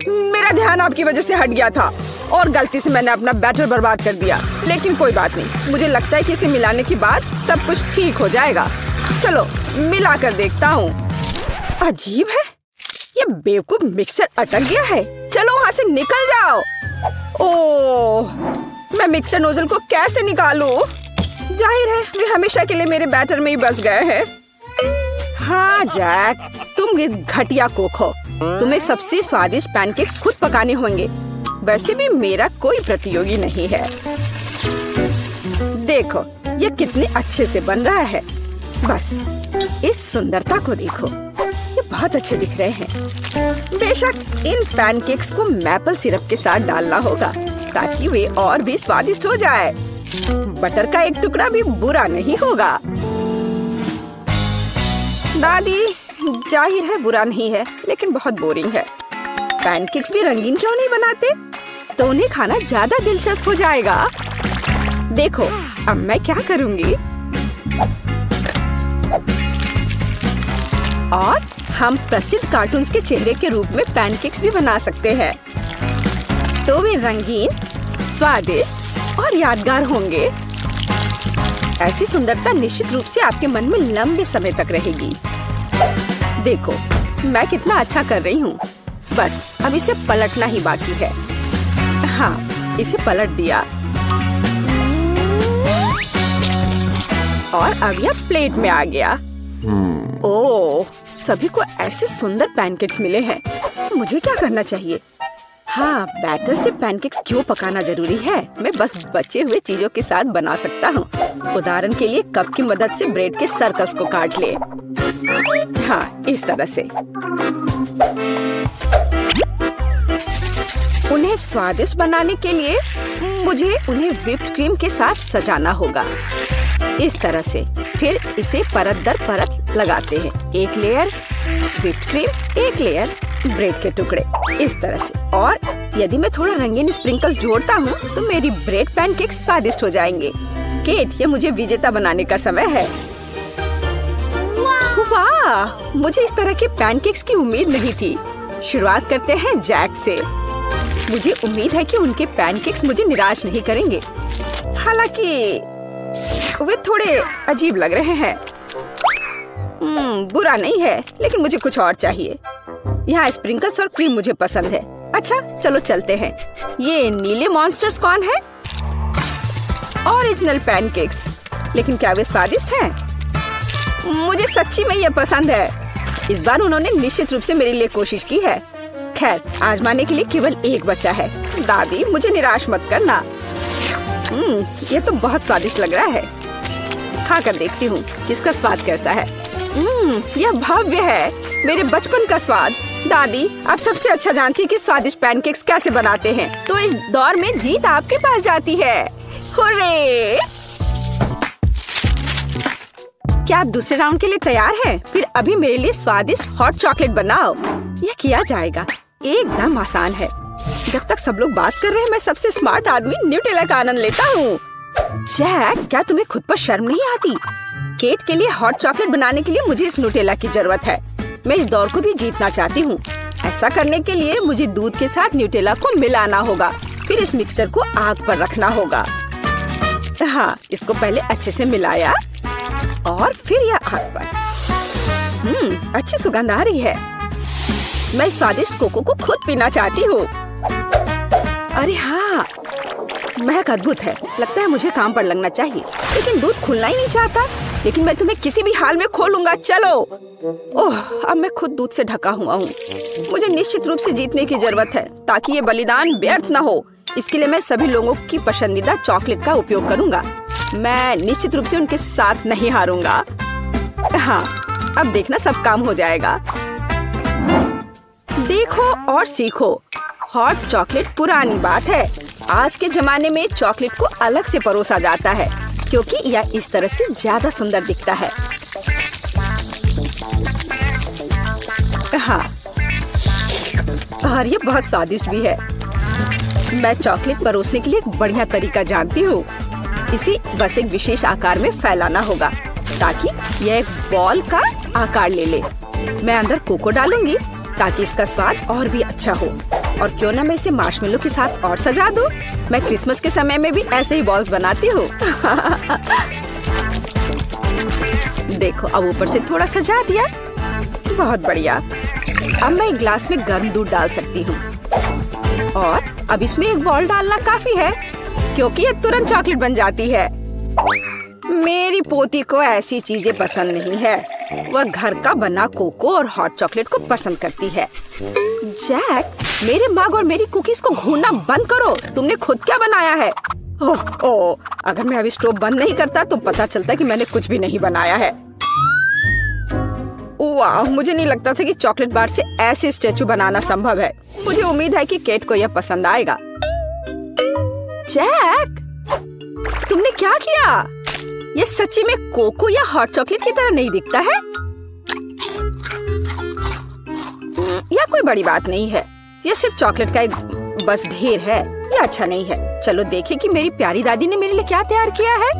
मेरा ध्यान आपकी वजह से हट गया था और गलती से मैंने अपना बैटर बर्बाद कर दिया। लेकिन कोई बात नहीं, मुझे लगता है कि इसे मिलाने के बाद सब कुछ ठीक हो जाएगा। चलो मिला कर देखता हूँ। अजीब है, ये बेवकूफ मिक्सचर अटक गया है। चलो वहाँ से निकल जाओ। ओह, मैं मिक्सर नोजल को कैसे निकालूं? जाहिर है वे हमेशा के लिए मेरे बैटर में ही बस गए हैं। हाँ जैक, तुम घटिया कुक हो। तुम्हें सबसे स्वादिष्ट पैनकेक्स खुद पकाने होंगे। वैसे भी मेरा कोई प्रतियोगी नहीं है। देखो ये कितने अच्छे से बन रहा है। बस इस सुंदरता को देखो, ये बहुत अच्छे दिख रहे हैं। बेशक इन पैनकेक्स को मैपल सिरप के साथ डालना होगा ताकि वे और भी स्वादिष्ट हो जाए। बटर का एक टुकड़ा भी बुरा नहीं होगा। दादी, जाहिर है बुरा नहीं है, लेकिन बहुत बोरिंग है। पैनकेक्स भी रंगीन क्यों नहीं बनाते? तो उन्हें खाना ज्यादा दिलचस्प हो जाएगा। देखो अब मैं क्या करूंगी। और हम प्रसिद्ध कार्टून्स के चेहरे के रूप में पैनकेक्स भी बना सकते हैं। तो वे रंगीन, स्वादिष्ट और यादगार होंगे। ऐसी सुंदरता निश्चित रूप से आपके मन में लंबे समय तक रहेगी। देखो मैं कितना अच्छा कर रही हूँ। बस अब इसे पलटना ही बाकी है। हाँ, इसे पलट दिया और अब यह प्लेट में आ गया। ओह, सभी को ऐसे सुंदर पैनकेक्स मिले हैं। मुझे क्या करना चाहिए? हाँ, बैटर से पैनकेक्स क्यों पकाना जरूरी है? मैं बस बचे हुए चीजों के साथ बना सकता हूँ। उदाहरण के लिए कप की मदद से ब्रेड के सर्कल्स को काट ले। हाँ, इस तरह से। उन्हें स्वादिष्ट बनाने के लिए मुझे उन्हें व्हिप्ड क्रीम के साथ सजाना होगा। इस तरह से। फिर इसे परत दर परत लगाते हैं। एक लेयर व्हिप्ड क्रीम, एक लेयर ब्रेड के टुकड़े, इस तरह से। और यदि मैं थोड़ा रंगीन स्प्रिंकल्स जोड़ता हूँ तो मेरी ब्रेड पैनकेक स्वादिष्ट हो जाएंगे। केट, ये मुझे विजेता बनाने का समय है। वाह, मुझे इस तरह के पैनकेक्स की उम्मीद नहीं थी। शुरुआत करते हैं जैक से। मुझे उम्मीद है कि उनके पैनकेक्स मुझे निराश नहीं करेंगे। हालांकि वे थोड़े अजीब लग रहे हैं। बुरा नहीं है, लेकिन मुझे कुछ और चाहिए। यहाँ स्प्रिंकल्स और क्रीम मुझे पसंद है। अच्छा चलो चलते हैं। ये नीले मॉन्स्टर्स कौन है? Original pancakes. लेकिन क्या वे स्वादिष्ट हैं? मुझे सच्ची में ये पसंद है। इस बार उन्होंने निश्चित रूप से मेरे लिए कोशिश की है। खैर, आजमाने के लिए केवल एक बचा है। दादी, मुझे निराश मत करना। ये तो बहुत स्वादिष्ट लग रहा है। खा कर देखती हूँ इसका स्वाद कैसा है। यह भव्य है, मेरे बचपन का स्वाद। दादी, आप सबसे अच्छा जानती हैं कि स्वादिष्ट पैनकेक्स कैसे बनाते हैं। तो इस दौर में जीत आपके पास जाती है। हुर्रे! क्या आप दूसरे राउंड के लिए तैयार हैं? फिर अभी मेरे लिए स्वादिष्ट हॉट चॉकलेट बनाओ। यह किया जाएगा, एकदम आसान है। जब तक सब लोग बात कर रहे हैं, मैं सबसे स्मार्ट आदमी न्यूटेला का आनंद लेता हूँ। जैक, क्या तुम्हें खुद पर शर्म नहीं आती? केट के लिए हॉट चॉकलेट बनाने के लिए मुझे इस न्यूटेला की जरूरत है। मैं इस दौर को भी जीतना चाहती हूँ। ऐसा करने के लिए मुझे दूध के साथ न्यूटेला को मिलाना होगा। फिर इस मिक्सचर को आग पर रखना होगा। हाँ, इसको पहले अच्छे से मिलाया और फिर यह आग पर। अच्छी सुगंध आ रही है। मैं स्वादिष्ट कोको को खुद पीना चाहती हूँ। अरे हाँ, महक अद्भुत है। लगता है मुझे काम पर लगना चाहिए, लेकिन दूध खुलना ही नहीं चाहता। लेकिन मैं तुम्हें किसी भी हाल में खोलूंगा, चलो। ओह, अब मैं खुद दूध से ढका हुआ हूँ। मुझे निश्चित रूप से जीतने की जरूरत है ताकि ये बलिदान व्यर्थ न हो। इसके लिए मैं सभी लोगों की पसंदीदा चॉकलेट का उपयोग करूंगा। मैं निश्चित रूप से उनके साथ नहीं हारूंगा। हाँ, अब देखना सब काम हो जाएगा। देखो और सीखो। हॉट चॉकलेट पुरानी बात है। आज के जमाने में चॉकलेट को अलग से परोसा जाता है क्योंकि यह इस तरह से ज्यादा सुंदर दिखता है। हाँ, और ये बहुत स्वादिष्ट भी है। मैं चॉकलेट परोसने के लिए एक बढ़िया तरीका जानती हूँ। इसे बस एक विशेष आकार में फैलाना होगा ताकि यह एक बॉल का आकार ले ले। मैं अंदर कोको डालूंगी ताकि इसका स्वाद और भी अच्छा हो। और क्यों ना मैं इसे मार्शमेलो के साथ और सजा दूं? मैं क्रिसमस के समय में भी ऐसे ही बॉल्स बनाती हूँ। देखो, अब ऊपर से थोड़ा सजा दिया। बहुत बढ़िया। अब मैं एक ग्लास में गर्म दूध डाल सकती हूँ और अब इसमें एक बॉल डालना काफी है क्योंकि ये तुरंत चॉकलेट बन जाती है। मेरी पोती को ऐसी चीजें पसंद नहीं है। वह घर का बना कोको और हॉट चॉकलेट को पसंद करती है। जैक, मेरे मग और मेरी कुकीज को घूरना बंद करो। तुमने खुद क्या बनाया है? ओह, अगर मैं अभी स्टोव बंद नहीं करता तो पता चलता कि मैंने कुछ भी नहीं बनाया है। वाह, मुझे नहीं लगता था कि चॉकलेट बार से ऐसे स्टैचू बनाना संभव है। मुझे उम्मीद है कि केट को यह पसंद आएगा। जैक, तुमने क्या किया? ये सच्ची में कोको या हॉट चॉकलेट की तरह नहीं दिखता है। यह कोई बड़ी बात नहीं है। यह सिर्फ चॉकलेट का एक बस ढेर है। यह अच्छा नहीं है। चलो देखें कि मेरी प्यारी दादी ने मेरे लिए क्या तैयार किया है।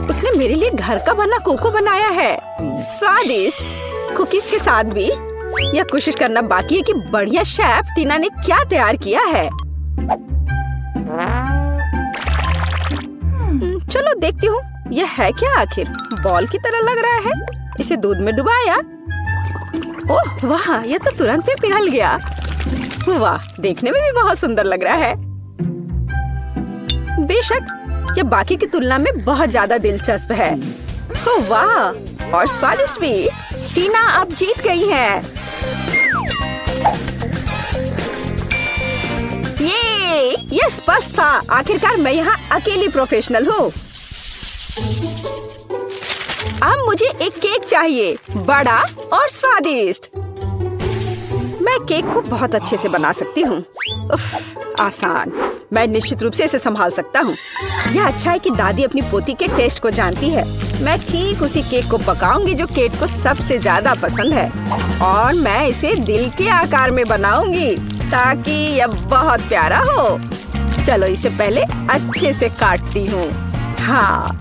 उसने मेरे लिए घर का बना कोको बनाया है। स्वादिष्ट कुकीज के साथ भी। यह कोशिश करना बाकी है कि बढ़िया शेफ टीना ने क्या तैयार किया है। चलो देखती हूँ यह है क्या आखिर। बॉल की तरह लग रहा है। इसे दूध में डुबाया। ओह वाह, यह तो तुरंत ही पिघल गया। वाह, देखने में भी बहुत सुंदर लग रहा है। बेशक यह बाकी की तुलना में बहुत ज्यादा दिलचस्प है। ओह वाह, और स्वादिष्ट भी। टीना अब जीत गई है। ये स्पष्ट था। आखिरकार मैं यहाँ अकेली प्रोफेशनल हूँ। अब मुझे एक केक चाहिए, बड़ा और स्वादिष्ट। मैं केक को बहुत अच्छे से बना सकती हूँ। आसान। मैं निश्चित रूप से इसे संभाल सकता हूँ। यह अच्छा है कि दादी अपनी पोती के टेस्ट को जानती है। मैं ठीक उसी केक को पकाऊंगी जो केट को सबसे ज्यादा पसंद है और मैं इसे दिल के आकार में बनाऊंगी ताकि यह बहुत प्यारा हो। चलो इसे पहले अच्छे से काटती हूँ। हाँ,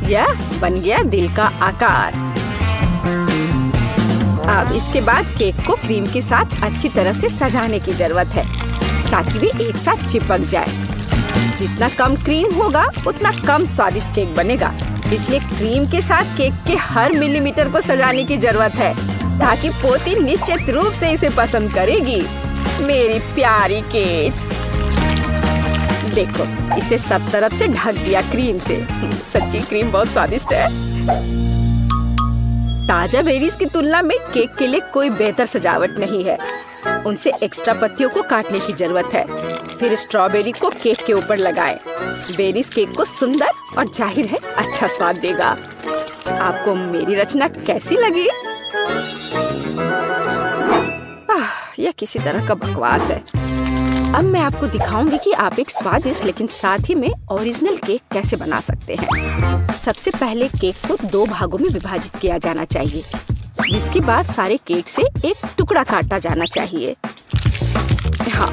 यह बन गया दिल का आकार। अब इसके बाद केक को क्रीम के साथ अच्छी तरह से सजाने की जरूरत है ताकि वे एक साथ चिपक जाए। जितना कम क्रीम होगा उतना कम स्वादिष्ट केक बनेगा। इसलिए क्रीम के साथ केक के हर मिलीमीटर को सजाने की जरूरत है ताकि पोती निश्चित रूप से इसे पसंद करेगी। मेरी प्यारी केट, देखो इसे सब तरफ से ढक दिया क्रीम से। सच्ची क्रीम बहुत स्वादिष्ट है। ताजा बेरीज की तुलना में केक के लिए कोई बेहतर सजावट नहीं है। उनसे एक्स्ट्रा पत्तियों को काटने की जरूरत है। फिर स्ट्रॉबेरी को केक के ऊपर लगाएं। बेरीज केक को सुंदर और जाहिर है अच्छा स्वाद देगा। आपको मेरी रचना कैसी लगी? यह किसी तरह का बकवास है। अब मैं आपको दिखाऊंगी कि आप एक स्वादिष्ट लेकिन साथ ही में ओरिजिनल केक कैसे बना सकते हैं। सबसे पहले केक को 2 भागों में विभाजित किया जाना चाहिए, जिसके बाद सारे केक से एक टुकड़ा काटा जाना चाहिए। हाँ,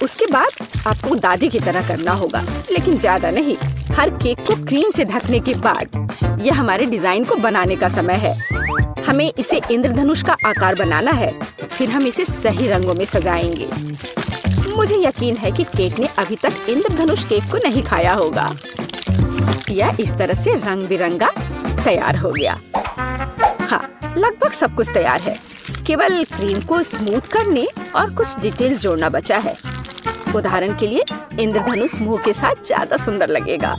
उसके बाद आपको दादी की तरह करना होगा, लेकिन ज्यादा नहीं। हर केक को क्रीम से ढकने के बाद यह हमारे डिजाइन को बनाने का समय है। हमें इसे इंद्रधनुष का आकार बनाना है। फिर हम इसे सही रंगों में सजाएंगे। मुझे यकीन है कि केक ने अभी तक इंद्रधनुष केक को नहीं खाया होगा। यह इस तरह से रंग बिरंगा तैयार हो गया। हाँ, लगभग सब कुछ तैयार है। केवल क्रीम को स्मूथ करने और कुछ डिटेल्स जोड़ना बचा है। उदाहरण के लिए इंद्रधनुष मुंह के साथ ज्यादा सुंदर लगेगा।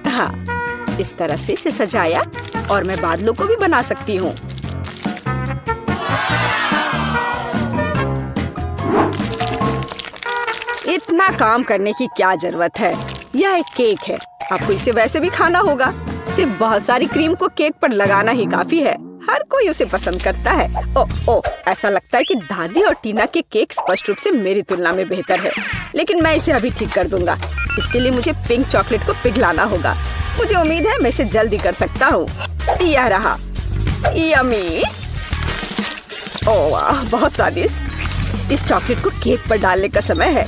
हाँ, इस तरह से इसे सजाया और मैं बादलों को भी बना सकती हूँ। इतना काम करने की क्या जरूरत है? यह एक केक है, आपको इसे वैसे भी खाना होगा। सिर्फ बहुत सारी क्रीम को केक पर लगाना ही काफी है। हर कोई उसे पसंद करता है। ओ, ऐसा लगता है कि दादी और टीना के केक स्पष्ट रूप से मेरी तुलना में बेहतर है, लेकिन मैं इसे अभी ठीक कर दूंगा। इसके लिए मुझे पिंक चॉकलेट को पिघलाना होगा। मुझे उम्मीद है मैं इसे जल्दी कर सकता हूँ। यह रहा, यम्मी। ओह वाह, बहुत स्वादिष्ट। इस चॉकलेट को केक पर डालने का समय है,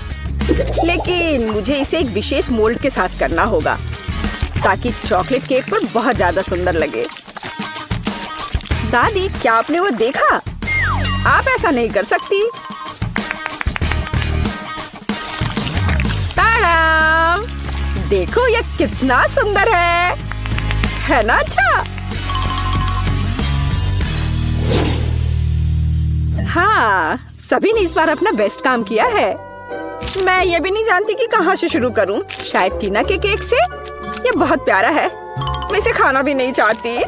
लेकिन मुझे इसे एक विशेष मोल्ड के साथ करना होगा ताकि चॉकलेट केक पर बहुत ज्यादा सुंदर लगे। दादी, क्या आपने वो देखा? आप ऐसा नहीं कर सकती। ताराम! देखो यह कितना सुंदर है ना? अच्छा, हाँ, सभी ने इस बार अपना बेस्ट काम किया है। मैं ये भी नहीं जानती कि कहाँ से शुरू करूँ। शायद टीना के केक से। ये बहुत प्यारा है, मैं इसे खाना भी नहीं चाहती।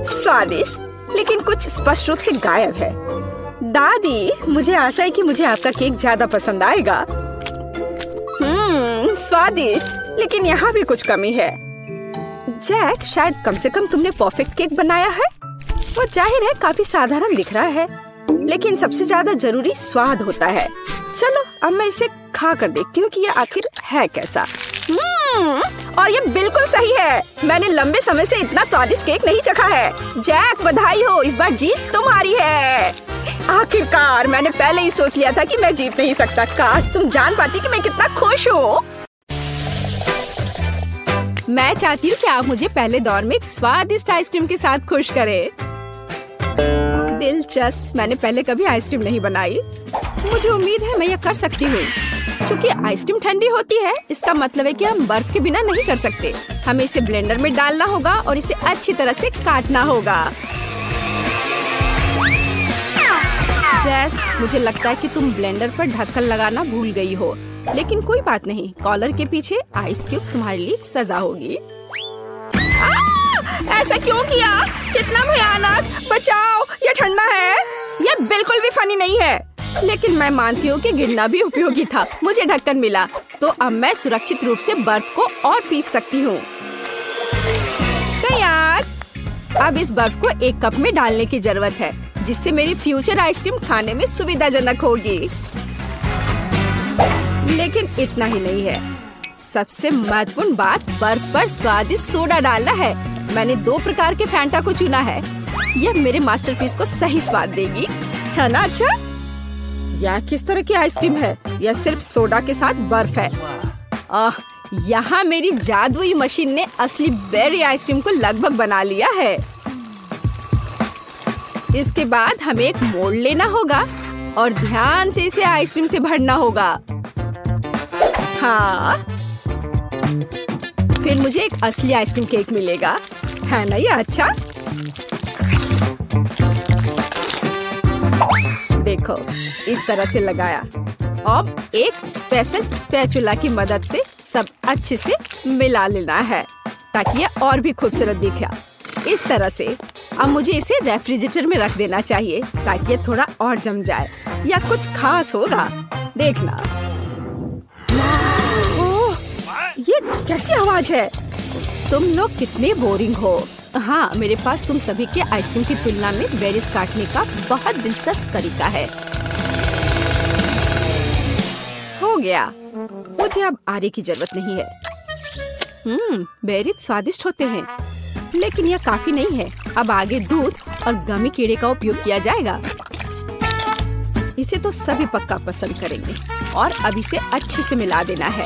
स्वादिष्ट, लेकिन कुछ स्पष्ट रूप से गायब है। दादी, मुझे आशा है कि मुझे आपका केक ज्यादा पसंद आएगा। स्वादिष्ट, लेकिन यहाँ भी कुछ कमी है। जैक, शायद कम से कम तुमने परफेक्ट केक बनाया है। वो जाहिर है काफी साधारण दिख रहा है, लेकिन सबसे ज्यादा जरूरी स्वाद होता है। चलो अब मैं इसे खा कर देखती हूँ कि ये आखिर है कैसा। और ये बिल्कुल सही है। मैंने लंबे समय से इतना स्वादिष्ट केक नहीं चखा है। जैक, बधाई हो, इस बार जीत तुम्हारी है। आखिरकार, मैंने पहले ही सोच लिया था कि मैं जीत नहीं सकता। काश तुम जान पाती कि मैं कितना खुश हूँ। मैं चाहती हूँ कि आप मुझे पहले दौर में एक स्वादिष्ट आइसक्रीम के साथ खुश करें। दिलचस्प, मैंने पहले कभी आइसक्रीम नहीं बनाई। मुझे उम्मीद है मैं यह कर सकती हूँ। चूँकि आइसक्रीम ठंडी होती है, इसका मतलब है कि हम बर्फ के बिना नहीं कर सकते। हमें इसे ब्लेंडर में डालना होगा और इसे अच्छी तरह से काटना होगा। जैस, मुझे लगता है कि तुम ब्लेंडर पर ढक्कन लगाना भूल गई हो, लेकिन कोई बात नहीं। कॉलर के पीछे आइस क्यूब तुम्हारे लिए सजा होगी। ऐसा क्यों किया? कितना भयानक! बचाओ, ये ठंडा है। यह बिल्कुल भी फनी नहीं है, लेकिन मैं मानती हूँ कि गिरना भी उपयोगी था। मुझे ढक्कन मिला, तो अब मैं सुरक्षित रूप से बर्फ को और पीस सकती हूँ। तैयार। अब इस बर्फ को एक कप में डालने की जरूरत है, जिससे मेरी फ्यूचर आइसक्रीम खाने में सुविधाजनक होगी। लेकिन इतना ही नहीं है। सबसे महत्वपूर्ण बात बर्फ पर स्वादिष्ट सोडा डालना है। मैंने 2 प्रकार के फैंटा को चुना है। यह मेरे मास्टरपीस को सही स्वाद देगी, है ना? अच्छा, यह किस तरह की आइसक्रीम है? यह सिर्फ सोडा के साथ बर्फ है। यहाँ मेरी जादुई मशीन ने असली बेरी आइसक्रीम को लगभग बना लिया है। इसके बाद हमें एक मोल्ड लेना होगा और ध्यान से इसे आइसक्रीम से भरना होगा। हाँ, फिर मुझे एक असली आइसक्रीम केक मिलेगा, है ना? ये अच्छा। देखो, इस तरह से लगाया। अब एक स्पेशल स्पैचुला की मदद से सब अच्छे से मिला लेना है ताकि ये और भी खूबसूरत दिखे। इस तरह से अब मुझे इसे रेफ्रिजरेटर में रख देना चाहिए ताकि ये थोड़ा और जम जाए या कुछ खास होगा, देखना। ओह, ये कैसी आवाज है? तुम लोग कितने बोरिंग हो। हाँ, मेरे पास तुम सभी के आइसक्रीम की तुलना में बेरीज काटने का बहुत दिलचस्प तरीका है। हो गया, मुझे अब आरे की जरूरत नहीं है। बेरीज स्वादिष्ट होते हैं, लेकिन यह काफी नहीं है। अब आगे दूध और गमी कीड़े का उपयोग किया जाएगा। इसे तो सभी पक्का पसंद करेंगे। और अब इसे अच्छे से मिला देना है।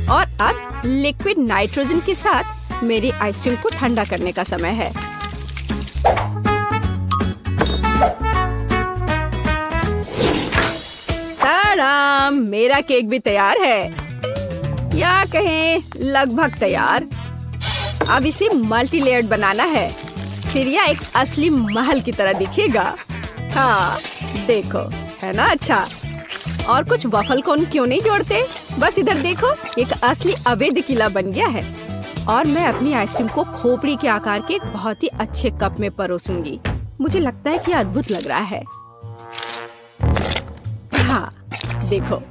और अब लिक्विड नाइट्रोजन के साथ मेरी आइसक्रीम को ठंडा करने का समय है। ताराम, मेरा केक भी तैयार है, या कहें लगभग तैयार। अब इसे मल्टी लेयर्ड बनाना है, फिर यह एक असली महल की तरह दिखेगा। हाँ देखो, है ना अच्छा। और कुछ वफल कोन क्यों नहीं जोड़ते? बस इधर देखो, एक असली अवैध किला बन गया है। और मैं अपनी आइसक्रीम को खोपड़ी के आकार के एक बहुत ही अच्छे कप में परोसूंगी। मुझे लगता है कि अद्भुत लग रहा है। हाँ देखो,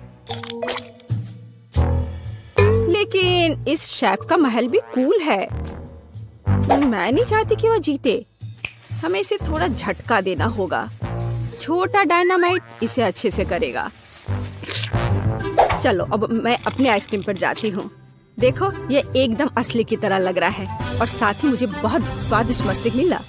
लेकिन इस शेफ का महल भी कूल है। मैं नहीं चाहती कि वो जीते। हमें इसे थोड़ा झटका देना होगा। छोटा डायनामाइट इसे अच्छे से करेगा। चलो अब मैं अपने आइसक्रीम पर जाती हूँ। देखो, ये एकदम असली की तरह लग रहा है और साथ ही मुझे बहुत स्वादिष्ट मस्तिष्क मिला।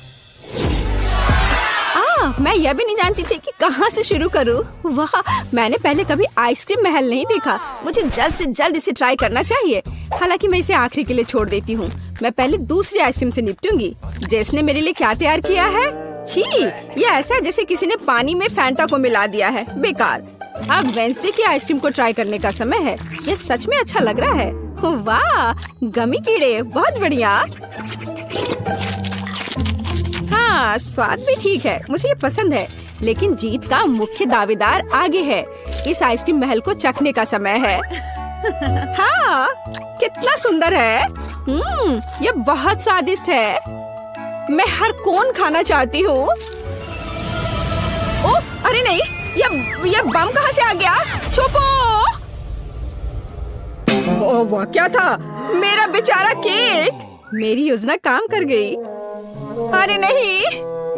मैं यह भी नहीं जानती थी कि कहाँ से शुरू करूँ। वाह, मैंने पहले कभी आइसक्रीम महल नहीं देखा। मुझे जल्द से जल्द इसे ट्राई करना चाहिए। हालांकि मैं इसे आखिरी के लिए छोड़ देती हूँ। मैं पहले दूसरी आइसक्रीम से निपटूंगी। जेस ने मेरे लिए क्या तैयार किया है? छी, ये ऐसा है जैसे किसी ने पानी में फैंटा को मिला दिया है। बेकार। अब वेंसडे की आइसक्रीम को ट्राई करने का समय है। ये सच में अच्छा लग रहा है। वाह, गमी कीड़े, बहुत बढ़िया। हाँ, स्वाद भी ठीक है, मुझे ये पसंद है। लेकिन जीत का मुख्य दावेदार आगे है। इस आइसक्रीम महल को चखने का समय है। हाँ, कितना सुंदर है। ये बहुत स्वादिष्ट है। मैं हर कोन खाना चाहती हूँ। ओह, अरे नहीं, ये बम कहाँ से आ गया? छुपो! ओह, वह क्या था? मेरा बेचारा केक। मेरी योजना काम कर गई। अरे नहीं,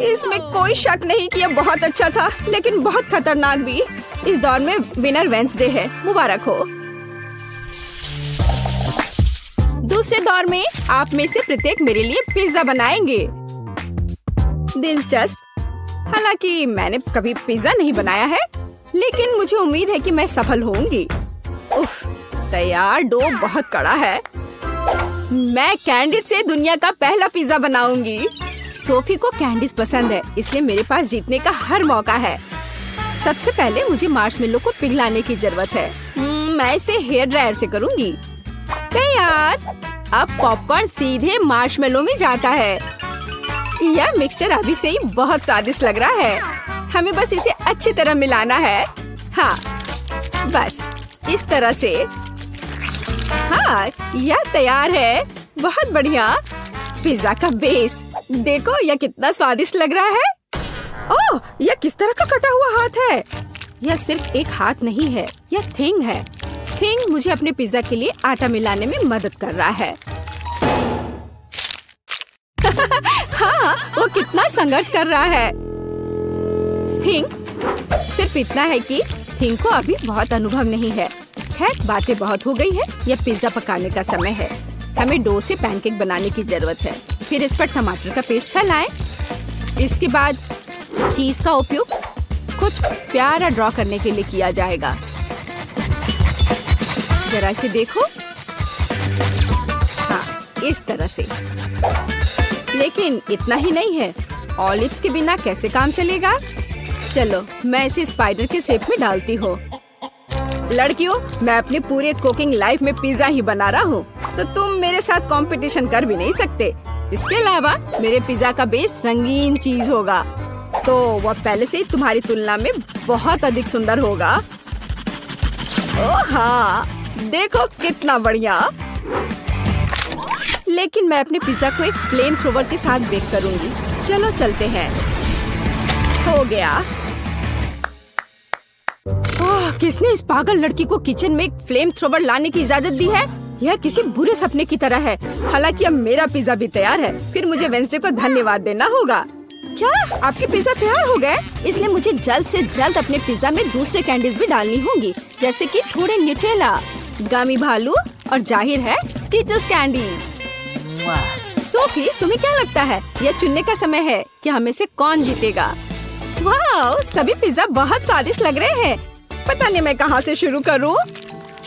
इसमें कोई शक नहीं कि यह बहुत अच्छा था, लेकिन बहुत खतरनाक भी। इस दौर में विनर वेंसडे है। मुबारक हो। दूसरे दौर में आप में से प्रत्येक मेरे लिए पिज्जा बनाएंगे। दिलचस्प। हालांकि मैंने कभी पिज्जा नहीं बनाया है, लेकिन मुझे उम्मीद है कि मैं सफल होंगी। उफ, तैयार डो बहुत कड़ा है। मैं कैंडिस से दुनिया का पहला पिज्जा बनाऊंगी। सोफी को कैंडीज पसंद है, इसलिए मेरे पास जीतने का हर मौका है। सबसे पहले मुझे मार्शमेलो को पिघलाने की जरूरत है। मैं इसे हेयर ड्रायर से करूंगी। तैयार। अब पॉपकॉर्न सीधे मार्शमेलो में जाता है। यह मिक्सचर अभी से ही बहुत स्वादिष्ट लग रहा है। हमें बस इसे अच्छी तरह मिलाना है। हाँ, बस इस तरह से। हाँ, यह तैयार है। बहुत बढ़िया। पिज्जा का बेस देखो, यह कितना स्वादिष्ट लग रहा है। ओह, यह किस तरह का कटा हुआ हाथ है? यह सिर्फ एक हाथ नहीं है, यह थिंग है। थिंग मुझे अपने पिज्जा के लिए आटा मिलाने में मदद कर रहा है। हाँ, वो कितना संघर्ष कर रहा है। थिंग सिर्फ इतना है कि थिंग को अभी बहुत अनुभव नहीं है। खैर, बातें बहुत हो गई है। यह पिज्जा पकाने का समय है। हमें डो से पैनकेक बनाने की जरूरत है। फिर इस पर टमाटर का पेस्ट फैलाएं। इसके बाद चीज का उपयोग कुछ प्यारा ड्रॉ करने के लिए किया जाएगा। जरा इसे देखो। हाँ, इस तरह से। लेकिन इतना ही नहीं है। ऑलिव्स के बिना कैसे काम चलेगा? चलो, मैं इसे स्पाइडर के शेप में डालती हूँ। लड़कियों, मैं अपने पूरे कुकिंग लाइफ में पिज्जा ही बना रहा हूँ, तो तुम मेरे साथ कंपटीशन कर भी नहीं सकते। इसके अलावा मेरे पिज्जा का बेस रंगीन चीज होगा, तो वह पहले से ही तुम्हारी तुलना में बहुत अधिक सुंदर होगा। ओह हाँ, देखो कितना बढ़िया। लेकिन मैं अपने पिज्जा को एक फ्लेम थ्रोवर के साथ बेक करूंगी। चलो चलते हैं। हो गया। ओह, किसने इस पागल लड़की को किचन में एक फ्लेम थ्रोवर लाने की इजाजत दी है? यह किसी बुरे सपने की तरह है। हालांकि अब मेरा पिज्जा भी तैयार है। फिर मुझे वेंसडे को धन्यवाद देना होगा। क्या आपके पिज्जा तैयार हो गए? इसलिए मुझे जल्द से जल्द अपने पिज्जा में दूसरे कैंडीज भी डालनी होंगी, जैसे कि थोड़े न्यूटेला, गमी भालू और जाहिर है स्कीटल्स कैंडीज। सोफी, तुम्हें क्या लगता है? यह चुनने का समय है कि हमें से कौन जीतेगा। वाह, सभी पिज्जा बहुत स्वादिष्ट लग रहे हैं। पता नहीं मैं कहाँ से शुरू करूँ।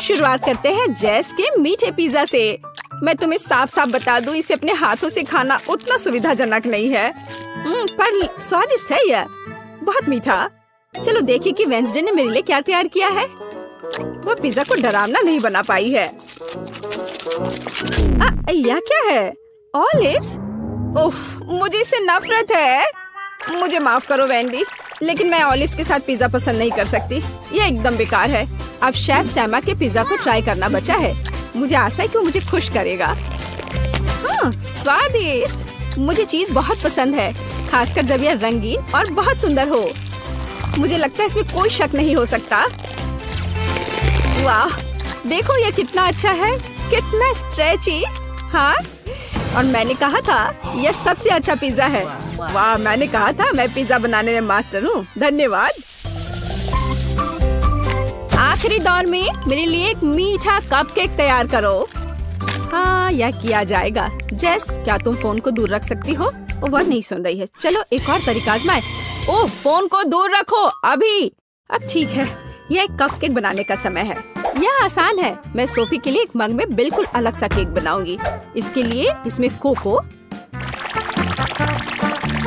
शुरुआत करते हैं जेस के मीठे पिज्जा से। मैं तुम्हें साफ साफ बता दूं, इसे अपने हाथों से खाना उतना सुविधाजनक नहीं है, पर स्वादिष्ट है यह, बहुत मीठा। चलो देखिए कि वेंसडे ने मेरे लिए क्या तैयार किया है। वो पिज्जा को डरावना नहीं बना पाई है। यह क्या है? ऑलिव्स? उफ, मुझे इससे नफरत है। मुझे माफ करो वेंडी, लेकिन मैं ऑलिव्स के साथ पिज्जा पसंद नहीं कर सकती। ये एकदम बेकार है। अब शेफ सैमा के पिज्जा को ट्राई करना बचा है। मुझे आशा है कि वो मुझे खुश करेगा। हाँ, स्वादिष्ट। मुझे चीज बहुत पसंद है, खासकर जब यह रंगीन और बहुत सुंदर हो। मुझे लगता है इसमें कोई शक नहीं हो सकता। वाह, देखो ये कितना अच्छा है, कितना स्ट्रेची। हाँ, और मैंने कहा था यह सबसे अच्छा पिज्जा है। वाह, मैंने कहा था मैं पिज्जा बनाने में मास्टर हूँ। धन्यवाद। आखिरी दौर में मेरे लिए एक मीठा कपकेक तैयार करो। हाँ, यह किया जाएगा। जेस, क्या तुम फोन को दूर रख सकती हो? वह नहीं सुन रही है। चलो एक और तरीका आजमाएं। ओह, फोन को दूर रखो अभी। अब ठीक है, यह एक कपकेक बनाने का समय है। यह आसान है। मैं सोफी के लिए एक मग में बिल्कुल अलग सा केक बनाऊंगी। इसके लिए इसमें कोको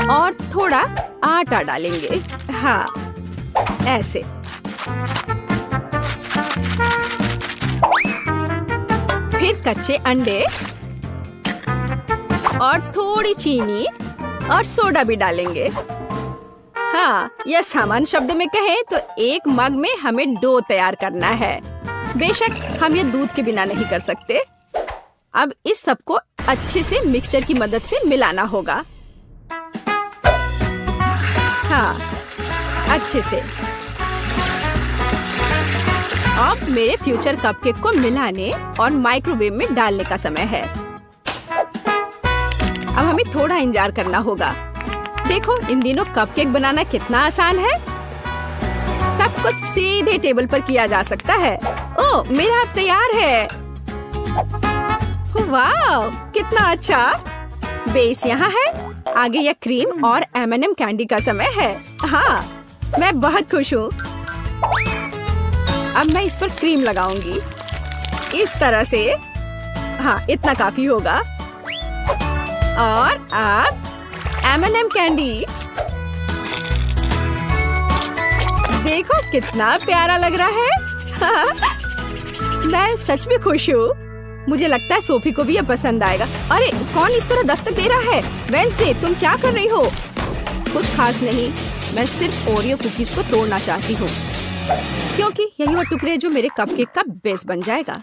और थोड़ा आटा डालेंगे। हाँ, ऐसे। फिर कच्चे अंडे और थोड़ी चीनी और सोडा भी डालेंगे। हाँ, यह सामान्य शब्दों में कहें तो एक मग में हमें डो तैयार करना है। बेशक हम ये दूध के बिना नहीं कर सकते। अब इस सब को अच्छे से मिक्सचर की मदद से मिलाना होगा। हाँ, अच्छे से। अब मेरे फ्यूचर कपकेक को मिलाने और माइक्रोवेव में डालने का समय है। अब हमें थोड़ा इंतजार करना होगा। देखो, इन दिनों कपकेक बनाना कितना आसान है। सब कुछ सीधे टेबल पर किया जा सकता है। ओह, मेरा अब तैयार है। वाह, कितना अच्छा। बेस यहाँ है। आगे यह क्रीम और M&M कैंडी का समय है। हाँ, मैं बहुत खुश हूँ। अब मैं इस पर क्रीम लगाऊंगी इस तरह से। हाँ, इतना काफी होगा। और अब M&M कैंडी। देखो कितना प्यारा लग रहा है। मैं सच में खुश हूँ। मुझे लगता है सोफी को भी ये पसंद आएगा। अरे, कौन इस तरह दस्तक दे रहा है? वेंसडे, तुम क्या कर रही हो? कुछ खास नहीं, मैं सिर्फ ओरियो कुकीज को तोड़ना चाहती हूँ, क्योंकि यही वो टुकड़े जो मेरे कपकेक का बेस बन जाएगा।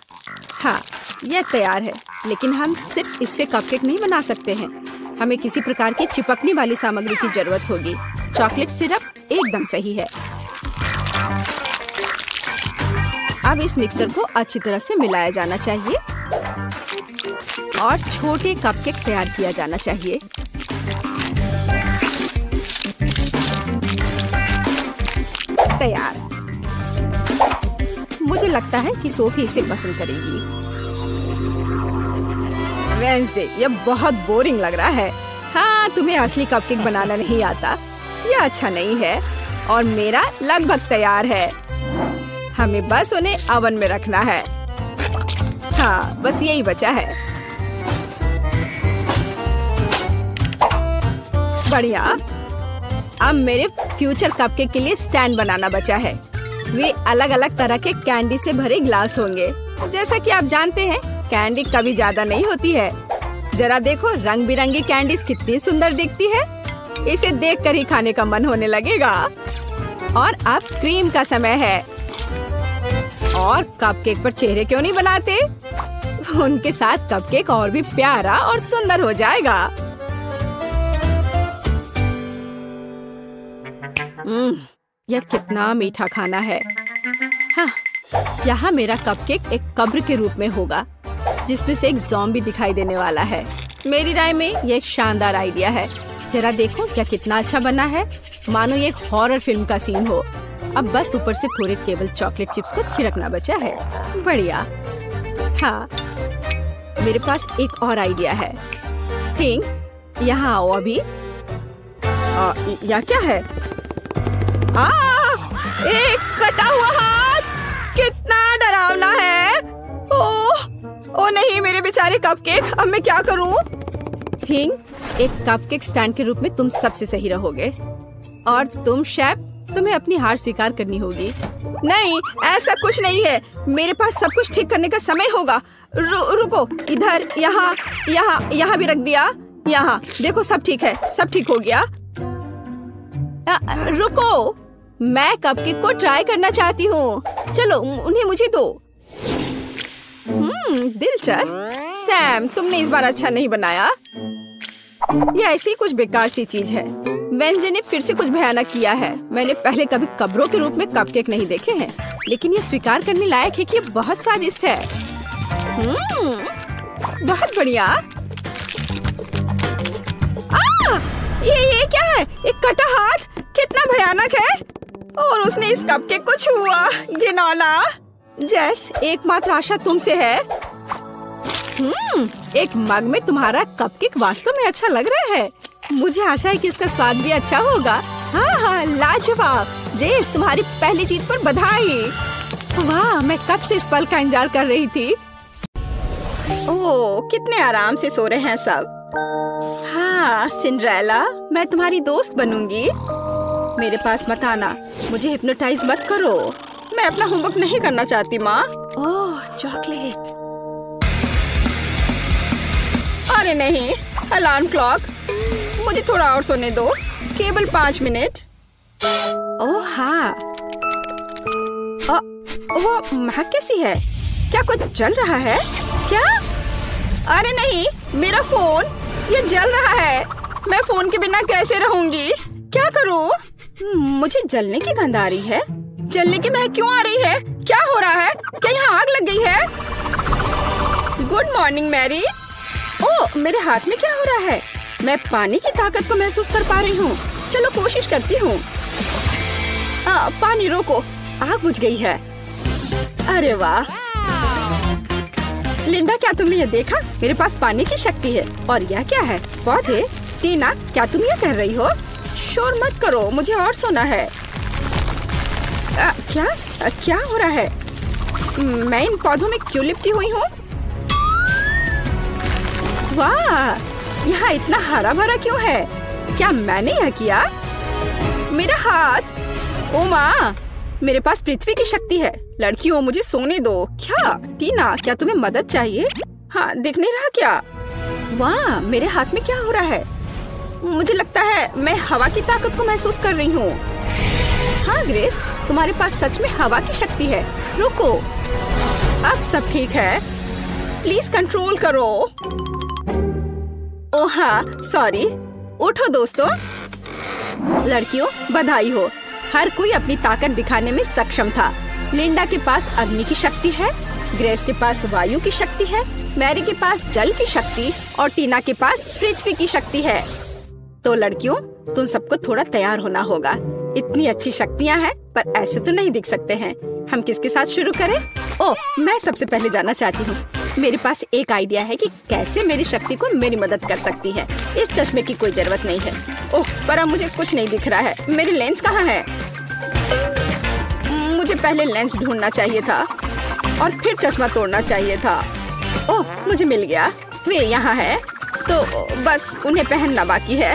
हाँ, यह तैयार है, लेकिन हम सिर्फ इससे कपकेक नहीं बना सकते हैं। हमें किसी प्रकार की चिपकने वाली सामग्री की जरूरत होगी। चॉकलेट सिरप एकदम सही है। अब इस मिक्सर को अच्छी तरह से मिलाया जाना चाहिए और छोटे कपकेक तैयार किया जाना चाहिए। तैयार। मुझे लगता है कि सोफी इसे पसंद करेगी। वेंसडे, यह बहुत बोरिंग लग रहा है। हाँ, तुम्हें असली कपकेक बनाना नहीं आता। यह अच्छा नहीं है। और मेरा लगभग तैयार है। हमें बस उन्हें ओवन में रखना है। हाँ, बस यही बचा है। बढ़िया। अब मेरे फ्यूचर कपकेक के लिए स्टैंड बनाना बचा है। वे अलग अलग तरह के कैंडी से भरे ग्लास होंगे। जैसा कि आप जानते हैं, कैंडी कभी ज्यादा नहीं होती है। जरा देखो, रंग बिरंगी कैंडीज कितनी सुंदर दिखती है। इसे देखकर ही खाने का मन होने लगेगा। और अब क्रीम का समय है। और कपकेक पर चेहरे क्यों नहीं बनाते? उनके साथ कपकेक और भी प्यारा और सुंदर हो जाएगा। यह कितना मीठा खाना है। हाँ, यहाँ मेरा कपकेक एक कब्र के रूप में होगा, जिसमें से एक ज़ॉम्बी दिखाई देने वाला है। मेरी राय में यह एक शानदार आइडिया है। जरा देखो क्या कितना अच्छा बना है, मानो ये एक हॉरर फिल्म का सीन हो। अब बस ऊपर से थोड़े केवल चॉकलेट चिप्स को छिड़कना बचा है। बढ़िया। हाँ, मेरे पास एक और आइडिया है। थिंक, यहाँ आओ अभी। या क्या है? एक कटा हुआ हाथ, कितना डरावना है। ओह नहीं, मेरे बेचारे कपकेक, अब मैं क्या करूं? थिंक, एक कपकेक स्टैंड के रूप में तुम सबसे सही रहोगे। और तुम शेफ, तुम्हें अपनी हार स्वीकार करनी होगी। नहीं, ऐसा कुछ नहीं है। मेरे पास सब कुछ ठीक करने का समय होगा। रुको, इधर, यहाँ, यहाँ, यहाँ भी रख दिया। यहाँ देखो, सब ठीक है, सब ठीक हो गया। रुको, मैं कपकेक को ट्राई करना चाहती हूँ। चलो उन्हें मुझे दो। दिलचस्प। सैम, तुमने इस बार अच्छा नहीं बनाया। यह ऐसी कुछ बेकार सी चीज है। वेंजन ने फिर से कुछ भयानक किया है। मैंने पहले कभी कब्रों के रूप में कपकेक नहीं देखे हैं, लेकिन ये स्वीकार करने लायक है कि ये बहुत स्वादिष्ट है। बहुत बढ़िया। ये क्या है? एक कटा हाथ, कितना भयानक है। और उसने इस कपकेक को छुआ। घिनौना। जेस, एकमात्र आशा तुमसे है। एक मग में तुम्हारा कपकेक वास्तव में अच्छा लग रहा है। मुझे आशा है कि इसका स्वाद भी अच्छा होगा। हाँ, लाजवाब। जेस, तुम्हारी पहली जीत पर बधाई। वाह, मैं कब से इस पल का इंतजार कर रही थी। ओह, कितने आराम से सो रहे हैं सब। हाँ सिंड्रेला, मैं तुम्हारी दोस्त बनूंगी। मेरे पास मत आना, मुझे हिप्नोटाइज मत करो। मैं अपना होमवर्क नहीं करना चाहती माँ। ओह, चॉकलेट। अरे नहीं, अलार्म क्लॉक। मुझे थोड़ा और सोने दो, केवल 5 मिनट। ओह हाँ, वो महक कैसी है? क्या कुछ जल रहा है क्या? अरे नहीं, मेरा फोन, ये जल रहा है। मैं फोन के बिना कैसे रहूंगी? क्या करूं? मुझे जलने की गंध आ रही है। जलने की महक क्यों आ रही है? क्या हो रहा है? क्या यहाँ आग लग गई है? Good morning Mary. ओह, मेरे हाथ में क्या हो रहा है? मैं पानी की ताकत को महसूस कर पा रही हूँ। चलो कोशिश करती हूँ। पानी रोको, आग बुझ गई है। अरे वाह लिंडा, क्या तुमने ये देखा? मेरे पास पानी की शक्ति है। और यह क्या है? पौधे? टीना, क्या तुम ये कह रही हो? शोर मत करो, मुझे और सोना है। क्या हो रहा है? मैं इन पौधों में क्यों लिपटी हुई हूँ? वाह, यहाँ इतना हरा भरा क्यों है? क्या मैंने यह किया? मेरा हाथ। ओ माँ, मेरे पास पृथ्वी की शक्ति है। लड़कियों, मुझे सोने दो। क्या टीना, क्या तुम्हें मदद चाहिए? हाँ, दिख नहीं रहा क्या? वाह, मेरे हाथ में क्या हो रहा है? मुझे लगता है मैं हवा की ताकत को महसूस कर रही हूँ। हाँ ग्रेस, तुम्हारे पास सच में हवा की शक्ति है। रुको, अब सब ठीक है। प्लीज कंट्रोल करो। ओह हाँ, सॉरी। उठो दोस्तों। लड़कियों, बधाई हो। हर कोई अपनी ताकत दिखाने में सक्षम था। लिंडा के पास अग्नि की शक्ति है, ग्रेस के पास वायु की शक्ति है, मैरी के पास जल की शक्ति और टीना के पास पृथ्वी की शक्ति है। तो लड़कियों, तुम सबको थोड़ा तैयार होना होगा। इतनी अच्छी शक्तियाँ हैं, पर ऐसे तो नहीं दिख सकते हैं। हम किसके साथ शुरू करें? ओह, मैं सबसे पहले जाना चाहती हूँ। मेरे पास एक आइडिया है कि कैसे मेरी शक्ति को मेरी मदद कर सकती है। इस चश्मे की कोई जरूरत नहीं है। ओह, पर अब मुझे कुछ नहीं दिख रहा है। मेरी लेंस कहाँ है? मुझे पहले लेंस ढूंढना चाहिए था और फिर चश्मा तोड़ना चाहिए था। ओह, मुझे मिल गया। वे यहाँ है, तो बस उन्हें पहनना बाकी है।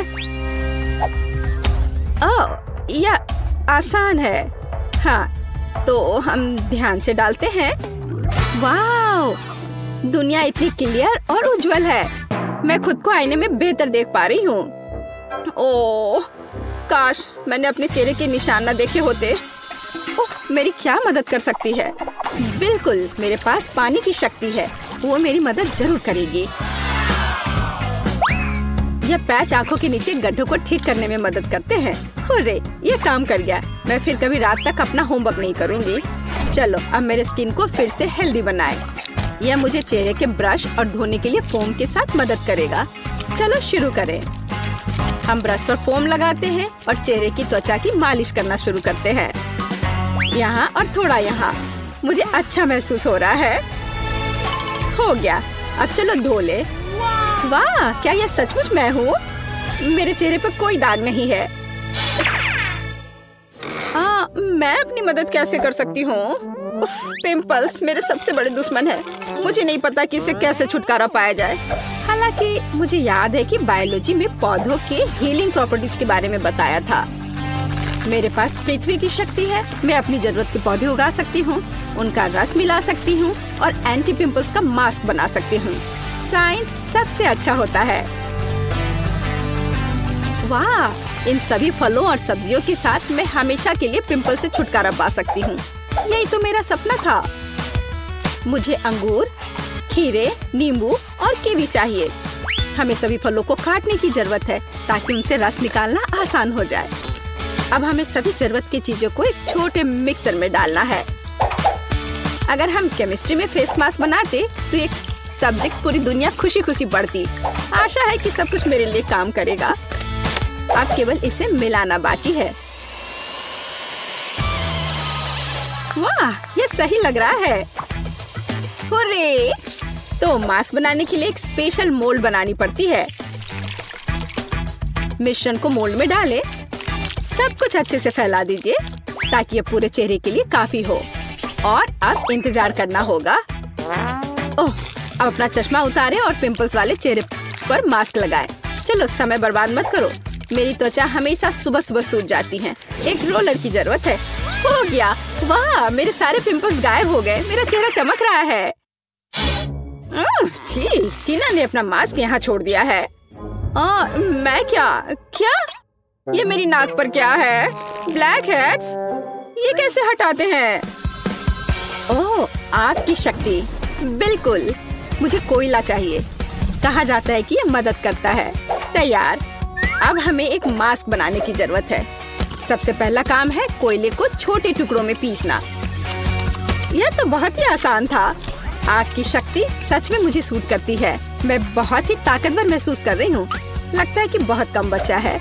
ओह, यह आसान है। हाँ, तो हम ध्यान से डालते हैं। वाह, दुनिया इतनी क्लियर और उज्जवल है। मैं खुद को आईने में बेहतर देख पा रही हूँ। ओह, काश मैंने अपने चेहरे के निशान न देखे होते। ओह, मेरी क्या मदद कर सकती है? बिल्कुल, मेरे पास पानी की शक्ति है। वो मेरी मदद जरूर करेगी। यह पैच आंखों के नीचे गड्ढों को ठीक करने में मदद करते हैं। हुर्रे, ये काम कर गया। मैं फिर कभी रात तक अपना होमवर्क नहीं करूँगी। चलो, अब मेरे स्किन को फिर से हेल्दी बनाए। यह मुझे चेहरे के ब्रश और धोने के लिए फोम के साथ मदद करेगा। चलो शुरू करें। हम ब्रश पर फोम लगाते हैं और चेहरे की त्वचा की मालिश करना शुरू करते हैं। यहाँ और थोड़ा यहाँ। मुझे अच्छा महसूस हो रहा है। हो गया, अब चलो धो ले। वाह, क्या यह सचमुच मैं हूँ? मेरे चेहरे पर कोई दाग नहीं है। मैं अपनी मदद कैसे कर सकती हूँ? पिंपल्स मेरे सबसे बड़े दुश्मन है। मुझे नहीं पता कि इससे कैसे छुटकारा पाया जाए। हालांकि मुझे याद है कि बायोलॉजी में पौधों के हीलिंग प्रॉपर्टीज के बारे में बताया था। मेरे पास पृथ्वी की शक्ति है। मैं अपनी जरूरत के पौधे उगा सकती हूँ, उनका रस मिला सकती हूँ और एंटी पिंपल्स का मास्क बना सकती हूँ। साइंस सबसे अच्छा होता है। वाह, इन सभी फलों और सब्जियों के साथ मैं हमेशा के लिए पिंपल से छुटकारा पा सकती हूँ। यही तो मेरा सपना था। मुझे अंगूर, खीरे, नींबू और कीवी चाहिए। हमें सभी फलों को काटने की जरूरत है ताकि उनसे रस निकालना आसान हो जाए। अब हमें सभी जरूरत की चीजों को एक छोटे मिक्सर में डालना है। अगर हम केमिस्ट्री में फेस मास्क बनाते तो एक सब्जेक्ट पूरी दुनिया खुशी खुशी बढ़ती। आशा है कि सब कुछ मेरे लिए काम करेगा। अब केवल इसे मिलाना बाकी है। वाह, ये सही लग रहा है। हुर्रे! तो मास्क बनाने के लिए एक स्पेशल मोल्ड बनानी पड़ती है। मिश्रण को मोल्ड में डालें। सब कुछ अच्छे से फैला दीजिए ताकि ये पूरे चेहरे के लिए काफी हो। और अब इंतजार करना होगा। ओह, अब अपना चश्मा उतारें और पिंपल्स वाले चेहरे पर मास्क लगाएं। चलो समय बर्बाद मत करो। मेरी त्वचा हमेशा सुबह सुबह सूज जाती है। एक रोलर की जरूरत है। हो गया। वाह, मेरे सारे पिंपल्स गायब हो गए। मेरा चेहरा चमक रहा है। छी, टीना ने अपना मास्क यहाँ छोड़ दिया है। मैं क्या? ये मेरी नाक पर क्या है? Black heads? ये कैसे हटाते हैं? ओह, आग की शक्ति। बिल्कुल, मुझे कोयला चाहिए। कहा जाता है कि ये मदद करता है। तैयार। अब हमें एक मास्क बनाने की जरूरत है। सबसे पहला काम है कोयले को छोटे टुकड़ों में पीसना। यह तो बहुत ही आसान था। आग की शक्ति सच में मुझे सूट करती है। मैं बहुत ही ताकतवर महसूस कर रही हूँ। लगता है कि बहुत कम बचा है।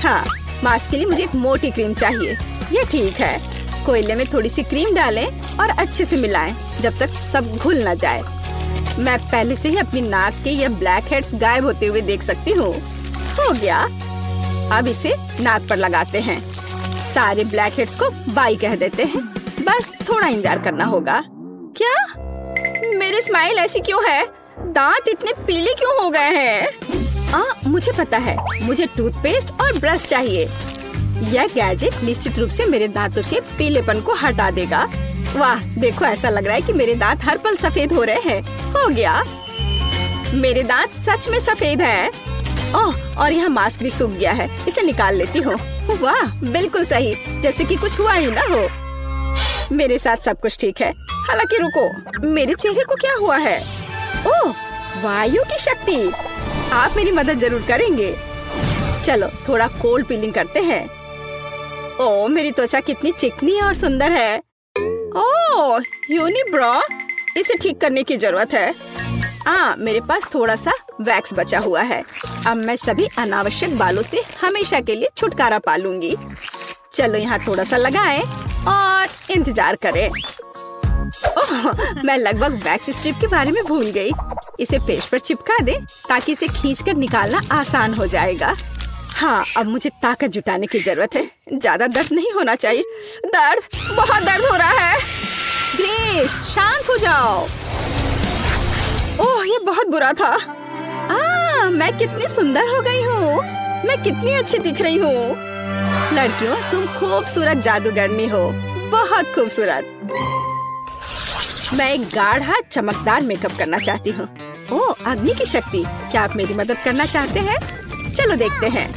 हाँ, मास्क के लिए मुझे एक मोटी क्रीम चाहिए। ये ठीक है। कोयले में थोड़ी सी क्रीम डालें और अच्छे से मिलाएं जब तक सब घुल न जाए। मैं पहले से ही अपनी नाक के ये ब्लैक हेड्स गायब होते हुए देख सकती हूँ। हो गया। अब इसे नाक पर लगाते हैं। सारे ब्लैक हेड्स को बाय कह देते हैं। बस थोड़ा इंतजार करना होगा। क्या? मेरी स्माइल ऐसी क्यों है? दांत इतने पीले क्यों हो गए हैं? मुझे पता है। मुझे टूथपेस्ट और ब्रश चाहिए। यह गैजेट निश्चित रूप से मेरे दांतों के पीलेपन को हटा देगा। वाह, देखो, ऐसा लग रहा है कि मेरे दांत हर पल सफेद हो रहे हैं। हो गया। मेरे दांत सच में सफेद हैं। ओह, और यहाँ मास्क भी सूख गया है। इसे निकाल लेती हूँ। वाह, बिल्कुल सही, जैसे कि कुछ हुआ ही ना हो। मेरे साथ सब कुछ ठीक है। हालांकि रुको, मेरे चेहरे को क्या हुआ है? ओह, वायु की शक्ति। आप मेरी मदद जरूर करेंगे। चलो थोड़ा कोल्ड पीलिंग करते हैं। ओह, मेरी त्वचा कितनी चिकनी और सुंदर है। ओह, यूनिब्रो, इसे ठीक करने की जरूरत है। मेरे पास थोड़ा सा वैक्स बचा हुआ है। अब मैं सभी अनावश्यक बालों से हमेशा के लिए छुटकारा पा लूंगी। चलो यहाँ थोड़ा सा लगाएं और इंतजार करें। ओह, मैं लगभग वैक्स स्ट्रिप के बारे में भूल गई। इसे पेस्ट पर चिपका दें ताकि इसे खींचकर निकालना आसान हो जाएगा। हाँ, अब मुझे ताकत जुटाने की जरूरत है। ज्यादा दर्द नहीं होना चाहिए। बहुत दर्द हो रहा है। ग्रेस, शांत हो जाओ। ओह, ये बहुत बुरा था। मैं कितनी सुंदर हो गई हूँ। मैं कितनी अच्छी दिख रही हूँ। लड़कियों, तुम खूबसूरत जादूगरनी हो। बहुत खूबसूरत। मैं एक गाढ़ा चमकदार मेकअप करना चाहती हूँ। ओह, अग्नि की शक्ति। क्या आप मेरी मदद करना चाहते हैं? चलो देखते हैं।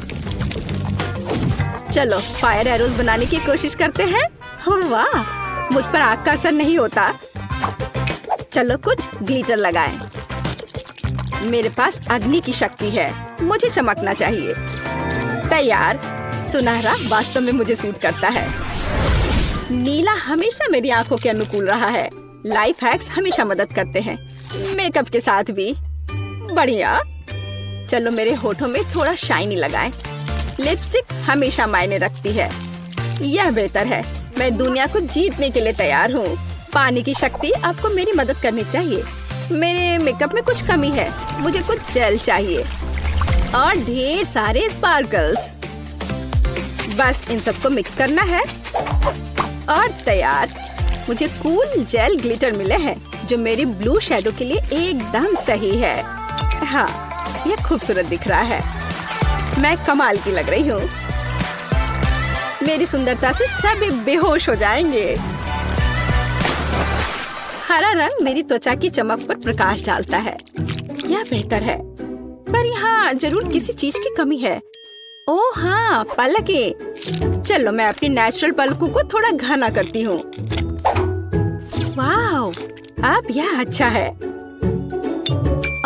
चलो फायर एरोज बनाने की कोशिश करते हैं। वाह, मुझ पर आग का असर नहीं होता। चलो कुछ ग्लिटर लगाएं। मेरे पास अग्नि की शक्ति है। मुझे चमकना चाहिए। तैयार। सुनहरा वास्तव में मुझे सूट करता है। नीला हमेशा मेरी आंखों के अनुकूल रहा है। लाइफ हैक्स हमेशा मदद करते हैं, मेकअप के साथ भी। बढ़िया। चलो मेरे होठों में थोड़ा शाइनी लगाएं। लिपस्टिक हमेशा मायने रखती है। यह बेहतर है। मैं दुनिया को जीतने के लिए तैयार हूँ। पानी की शक्ति आपको मेरी मदद करनी चाहिए। मेरे मेकअप में कुछ कमी है। मुझे कुछ जेल चाहिए और ढेर सारे स्पार्कल्स। बस इन सबको मिक्स करना है और तैयार। मुझे कूल जेल ग्लिटर मिले हैं जो मेरी ब्लू शैडो के लिए एकदम सही है। हाँ, ये खूबसूरत दिख रहा है। मैं कमाल की लग रही हूँ। मेरी सुंदरता से सभी बेहोश हो जाएंगे। हरा रंग मेरी त्वचा की चमक पर प्रकाश डालता है। यह बेहतर है, पर यहाँ जरूर किसी चीज की कमी है। ओह हाँ, पलकें। चलो मैं अपनी नेचुरल पलकों को थोड़ा घना करती हूँ। वाह, अब यह अच्छा है।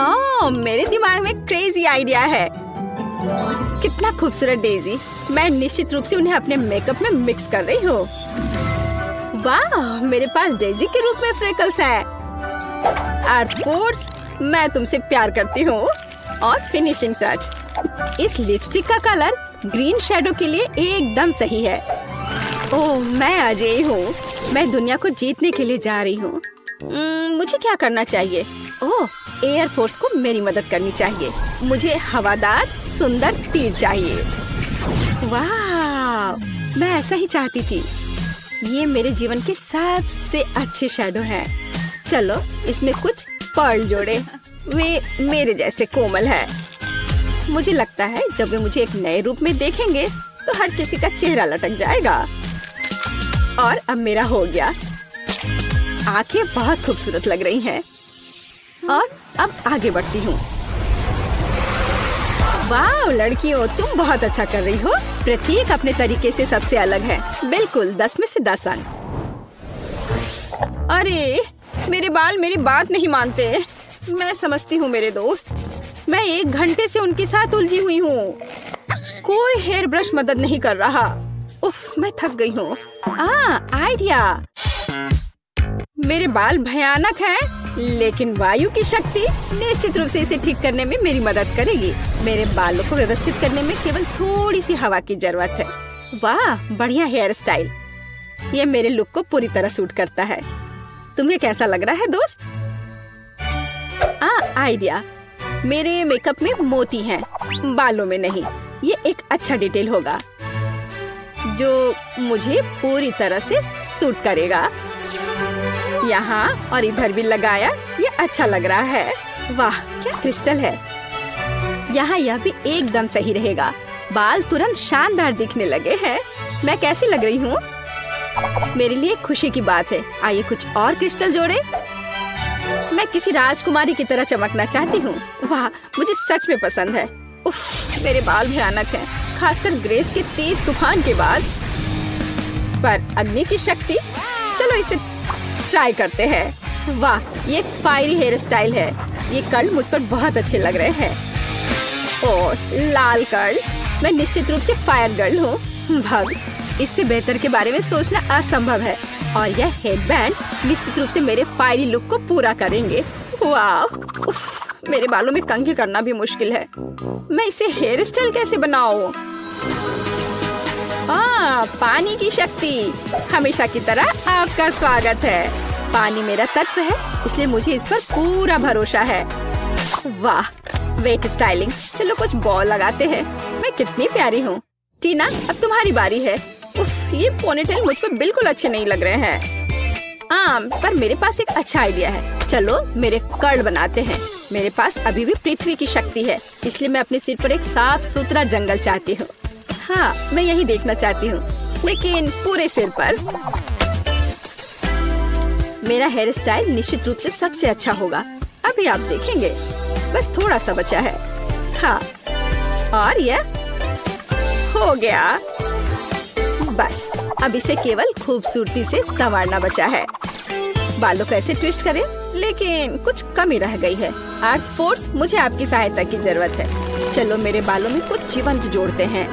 ओह, मेरे दिमाग में क्रेजी आइडिया है। कितना खूबसूरत डेजी। मैं निश्चित रूप से उन्हें अपने मेकअप में मिक्स कर रही हूँ। वाह, मेरे पास डेजी के रूप में फ्रेकल्स है। अर्थ फोर्स, मैं तुमसे प्यार करती हूँ। और फिनिशिंग टच, इस लिपस्टिक का कलर ग्रीन शैडो के लिए एकदम सही है। ओह, मैं अजय हूँ। मैं दुनिया को जीतने के लिए जा रही हूँ। मुझे क्या करना चाहिए? ओह, एयर फोर्स को मेरी मदद करनी चाहिए। मुझे हवादार सुंदर तीर चाहिए। वाह, मैं ऐसा ही चाहती थी। ये मेरे जीवन के सबसे अच्छे शैडो हैं। चलो इसमें कुछ पर्ल जोड़े। वे मेरे जैसे कोमल है। मुझे लगता है जब वे मुझे एक नए रूप में देखेंगे तो हर किसी का चेहरा लटक जाएगा। और अब मेरा हो गया। आंखें बहुत खूबसूरत लग रही हैं। और अब आगे बढ़ती हूँ। वाह लड़कियों, तुम बहुत अच्छा कर रही हो। प्रत्येक अपने तरीके से सबसे अलग है। बिल्कुल 10 में से 10 अंक। अरे मेरे बाल मेरी बात नहीं मानते। मैं समझती हूँ मेरे दोस्त, मैं 1 घंटे से उनके साथ उलझी हुई हूँ। कोई हेयर ब्रश मदद नहीं कर रहा। उफ, मैं थक गई हूँ। आइडिया। मेरे बाल भयानक हैं, लेकिन वायु की शक्ति निश्चित रूप से इसे ठीक करने में मेरी मदद करेगी। मेरे बालों को व्यवस्थित करने में केवल थोड़ी सी हवा की जरूरत है। वाह, बढ़िया हेयर स्टाइल। ये मेरे लुक को पूरी तरह सूट करता है। तुम्हें कैसा लग रहा है दोस्त? आइडिया। मेरे मेकअप में मोती हैं, बालों में नहीं। ये एक अच्छा डिटेल होगा जो मुझे पूरी तरह से सूट करेगा। यहाँ और इधर भी लगाया, ये अच्छा लग रहा है। वाह, क्या क्रिस्टल है। यहाँ यह भी एकदम सही रहेगा। बाल तुरंत शानदार दिखने लगे हैं। मैं कैसी लग रही हूँ? मेरे लिए खुशी की बात है। आइए कुछ और क्रिस्टल जोड़े। मैं किसी राजकुमारी की तरह चमकना चाहती हूँ। वाह, मुझे सच में पसंद है। उफ, मेरे बाल भयानक हैं, खासकर ग्रेस के तेज तूफान के बाद। पर अग्नि की शक्ति, चलो इसे ट्राई करते हैं। वाह, ये एक फायरी हेयर स्टाइल है। ये कर्ल मुझ पर बहुत अच्छे लग रहे हैं। और लाल कर्ल, मैं निश्चित रूप से फायर गर्ल हूँ। भग, इससे बेहतर के बारे में सोचना असंभव है। और यह हेडबैंड निश्चित रूप से मेरे फायरी लुक को पूरा करेंगे। वाह, उफ, मेरे बालों में कंघी करना भी मुश्किल है। मैं इसे हेयर स्टाइल कैसे बनाऊं? पानी की शक्ति, हमेशा की तरह आपका स्वागत है। पानी मेरा तत्व है, इसलिए मुझे इस पर पूरा भरोसा है। वाह, वेट स्टाइलिंग। चलो कुछ बॉल लगाते हैं। मैं कितनी प्यारी हूँ। टीना, अब तुम्हारी बारी है। उफ, ये पोनीटेल मुझ पर बिल्कुल अच्छे नहीं लग रहे हैं। पर मेरे पास एक अच्छा आइडिया है। चलो मेरे कर्ल बनाते हैं। मेरे पास अभी भी पृथ्वी की शक्ति है, इसलिए मैं अपने सिर पर एक साफ सुथरा जंगल चाहती हूँ। हाँ, मैं यही देखना चाहती हूँ, लेकिन पूरे सिर पर। मेरा हेयर स्टाइल निश्चित रूप से सबसे अच्छा होगा। अभी आप देखेंगे। बस थोड़ा सा बचा है। हाँ, और यह हो गया। बस अब इसे केवल खूबसूरती से संवारना बचा है। बालों को ऐसे ट्विस्ट करें, लेकिन कुछ कमी रह गई है। अर्थ फोर्स, मुझे आपकी सहायता की जरूरत है। चलो मेरे बालों में कुछ जीवंत जोड़ते हैं।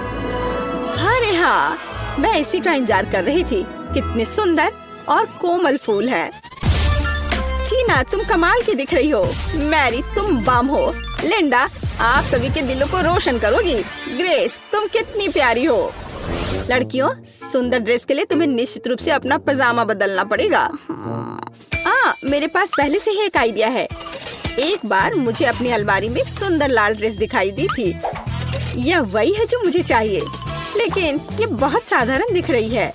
अरे हाँ, मैं इसी का इंतजार कर रही थी। कितने सुंदर और कोमल फूल हैं। टीना, तुम कमाल की दिख रही हो। मैरी, तुम बम हो। लिंडा, आप सभी के दिलों को रोशन करोगी। ग्रेस, तुम कितनी प्यारी हो। लड़कियों, सुंदर ड्रेस के लिए तुम्हें निश्चित रूप से अपना पजामा बदलना पड़ेगा। मेरे पास पहले से ही एक आइडिया है। एक बार मुझे अपनी अलमारी में एक सुंदर लाल ड्रेस दिखाई दी थी। यह वही है जो मुझे चाहिए, लेकिन ये बहुत साधारण दिख रही है।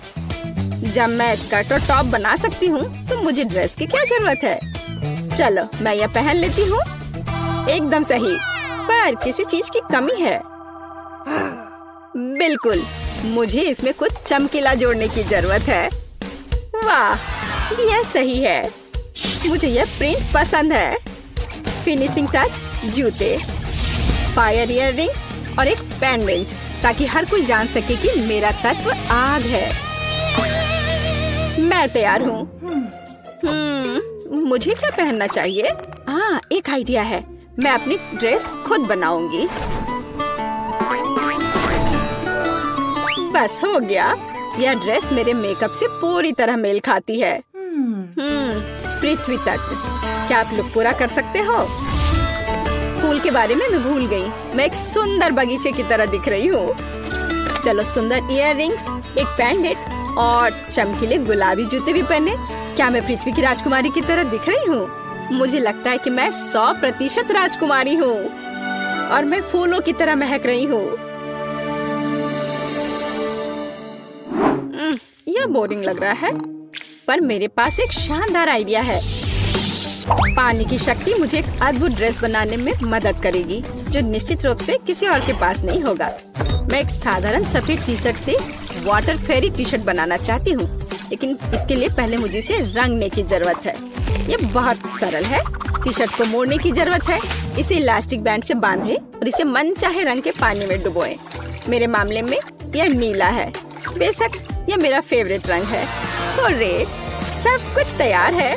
जब मैं स्कर्ट और टॉप बना सकती हूँ, तो मुझे ड्रेस की क्या जरूरत है। चलो मैं यह पहन लेती हूँ। एकदम सही, पर किसी चीज की कमी है। बिल्कुल, मुझे इसमें कुछ चमकीला जोड़ने की जरूरत है। वाह, यह सही है। मुझे यह प्रिंट पसंद है। फिनिशिंग टच, जूते, फायर इयर रिंग्स और एक पेंडेंट। ताकि हर कोई जान सके कि मेरा तत्व आग है। मैं तैयार हूँ। मुझे क्या पहनना चाहिए? हाँ, एक आइडिया है। मैं अपनी ड्रेस खुद बनाऊंगी। बस हो गया। यह ड्रेस मेरे मेकअप से पूरी तरह मेल खाती है। पृथ्वी तत्व, क्या आप लुक पूरा कर सकते हो? फूल के बारे में मैं भूल गई। मैं एक सुंदर बगीचे की तरह दिख रही हूँ। चलो सुंदर इयररिंग्स, एक पेंडेंट और चमकीले गुलाबी जूते भी पहने। क्या मैं पृथ्वी की राजकुमारी की तरह दिख रही हूँ? मुझे लगता है कि मैं 100% राजकुमारी हूँ और मैं फूलों की तरह महक रही हूँ। यह बोरिंग लग रहा है, पर मेरे पास एक शानदार आइडिया है। पानी की शक्ति मुझे एक अद्भुत ड्रेस बनाने में मदद करेगी, जो निश्चित रूप से किसी और के पास नहीं होगा। मैं एक साधारण सफेद टी शर्ट से वाटर फेरी टी शर्ट बनाना चाहती हूँ, लेकिन इसके लिए पहले मुझे इसे रंगने की जरूरत है। ये बहुत सरल है। टी शर्ट को मोड़ने की जरूरत है, इसे इलास्टिक बैंड से बांधे और इसे मनचाहे रंग के पानी में डुबोएं। मेरे मामले में यह नीला है। बेशक यह मेरा फेवरेट रंग है। हुर्रे, सब कुछ तैयार है।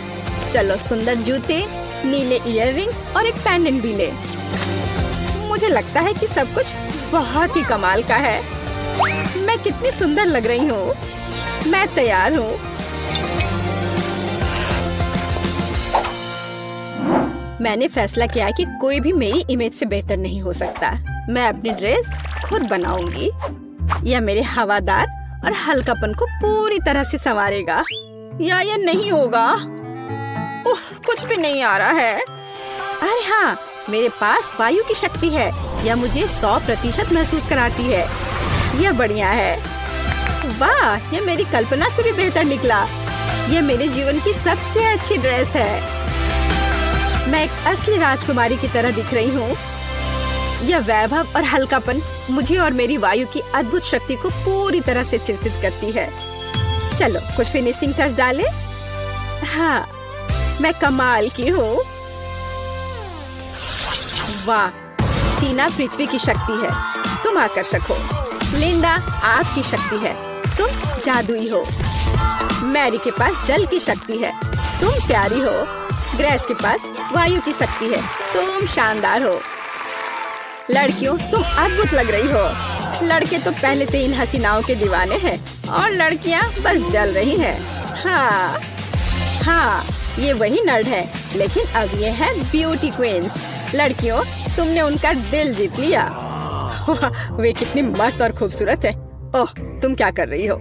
चलो सुंदर जूते, नीले इयररिंग्स और एक पेंडेंट भी ले। मुझे लगता है कि सब कुछ बहुत ही कमाल का है। मैं कितनी सुंदर लग रही हूँ। मैं तैयार हूँ। मैंने फैसला किया कि कोई भी मेरी इमेज से बेहतर नहीं हो सकता। मैं अपनी ड्रेस खुद बनाऊंगी। यह मेरे हवादार और हल्कापन को पूरी तरह से संवारेगा। या यह नहीं होगा? उफ, कुछ भी नहीं आ रहा है। अरे हाँ, मेरे पास वायु की शक्ति है। यह मुझे 100% महसूस कराती है। यह बढ़िया है। वाह, यह मेरी कल्पना से भी बेहतर निकला। यह मेरे जीवन की सबसे अच्छी ड्रेस है। मैं एक असली राजकुमारी की तरह दिख रही हूँ। यह वैभव और हल्कापन मुझे और मेरी वायु की अद्भुत शक्ति को पूरी तरह से चिंतित करती है। चलो कुछ फिनिशिंग टच डालें। हाँ, मैं कमाल की हूँ। वाह, टीना पृथ्वी की शक्ति है, तुम आकर्षक हो। लिंडा आग की शक्ति है, तुम जादुई हो। मैरी के पास जल की शक्ति है, तुम प्यारी हो। ग्रेस के पास वायु की शक्ति है, तुम शानदार हो। लड़कियों, तुम अद्भुत लग रही हो। लड़के तो पहले से इन हसीनाओं के दीवाने हैं और लड़कियां बस जल रही हैं। हाँ, ये वही नर्ड है, लेकिन अब ये है ब्यूटी क्वींस। लड़कियों, तुमने उनका दिल जीत लिया। वे कितनी मस्त और खूबसूरत है। ओह, तुम क्या कर रही हो?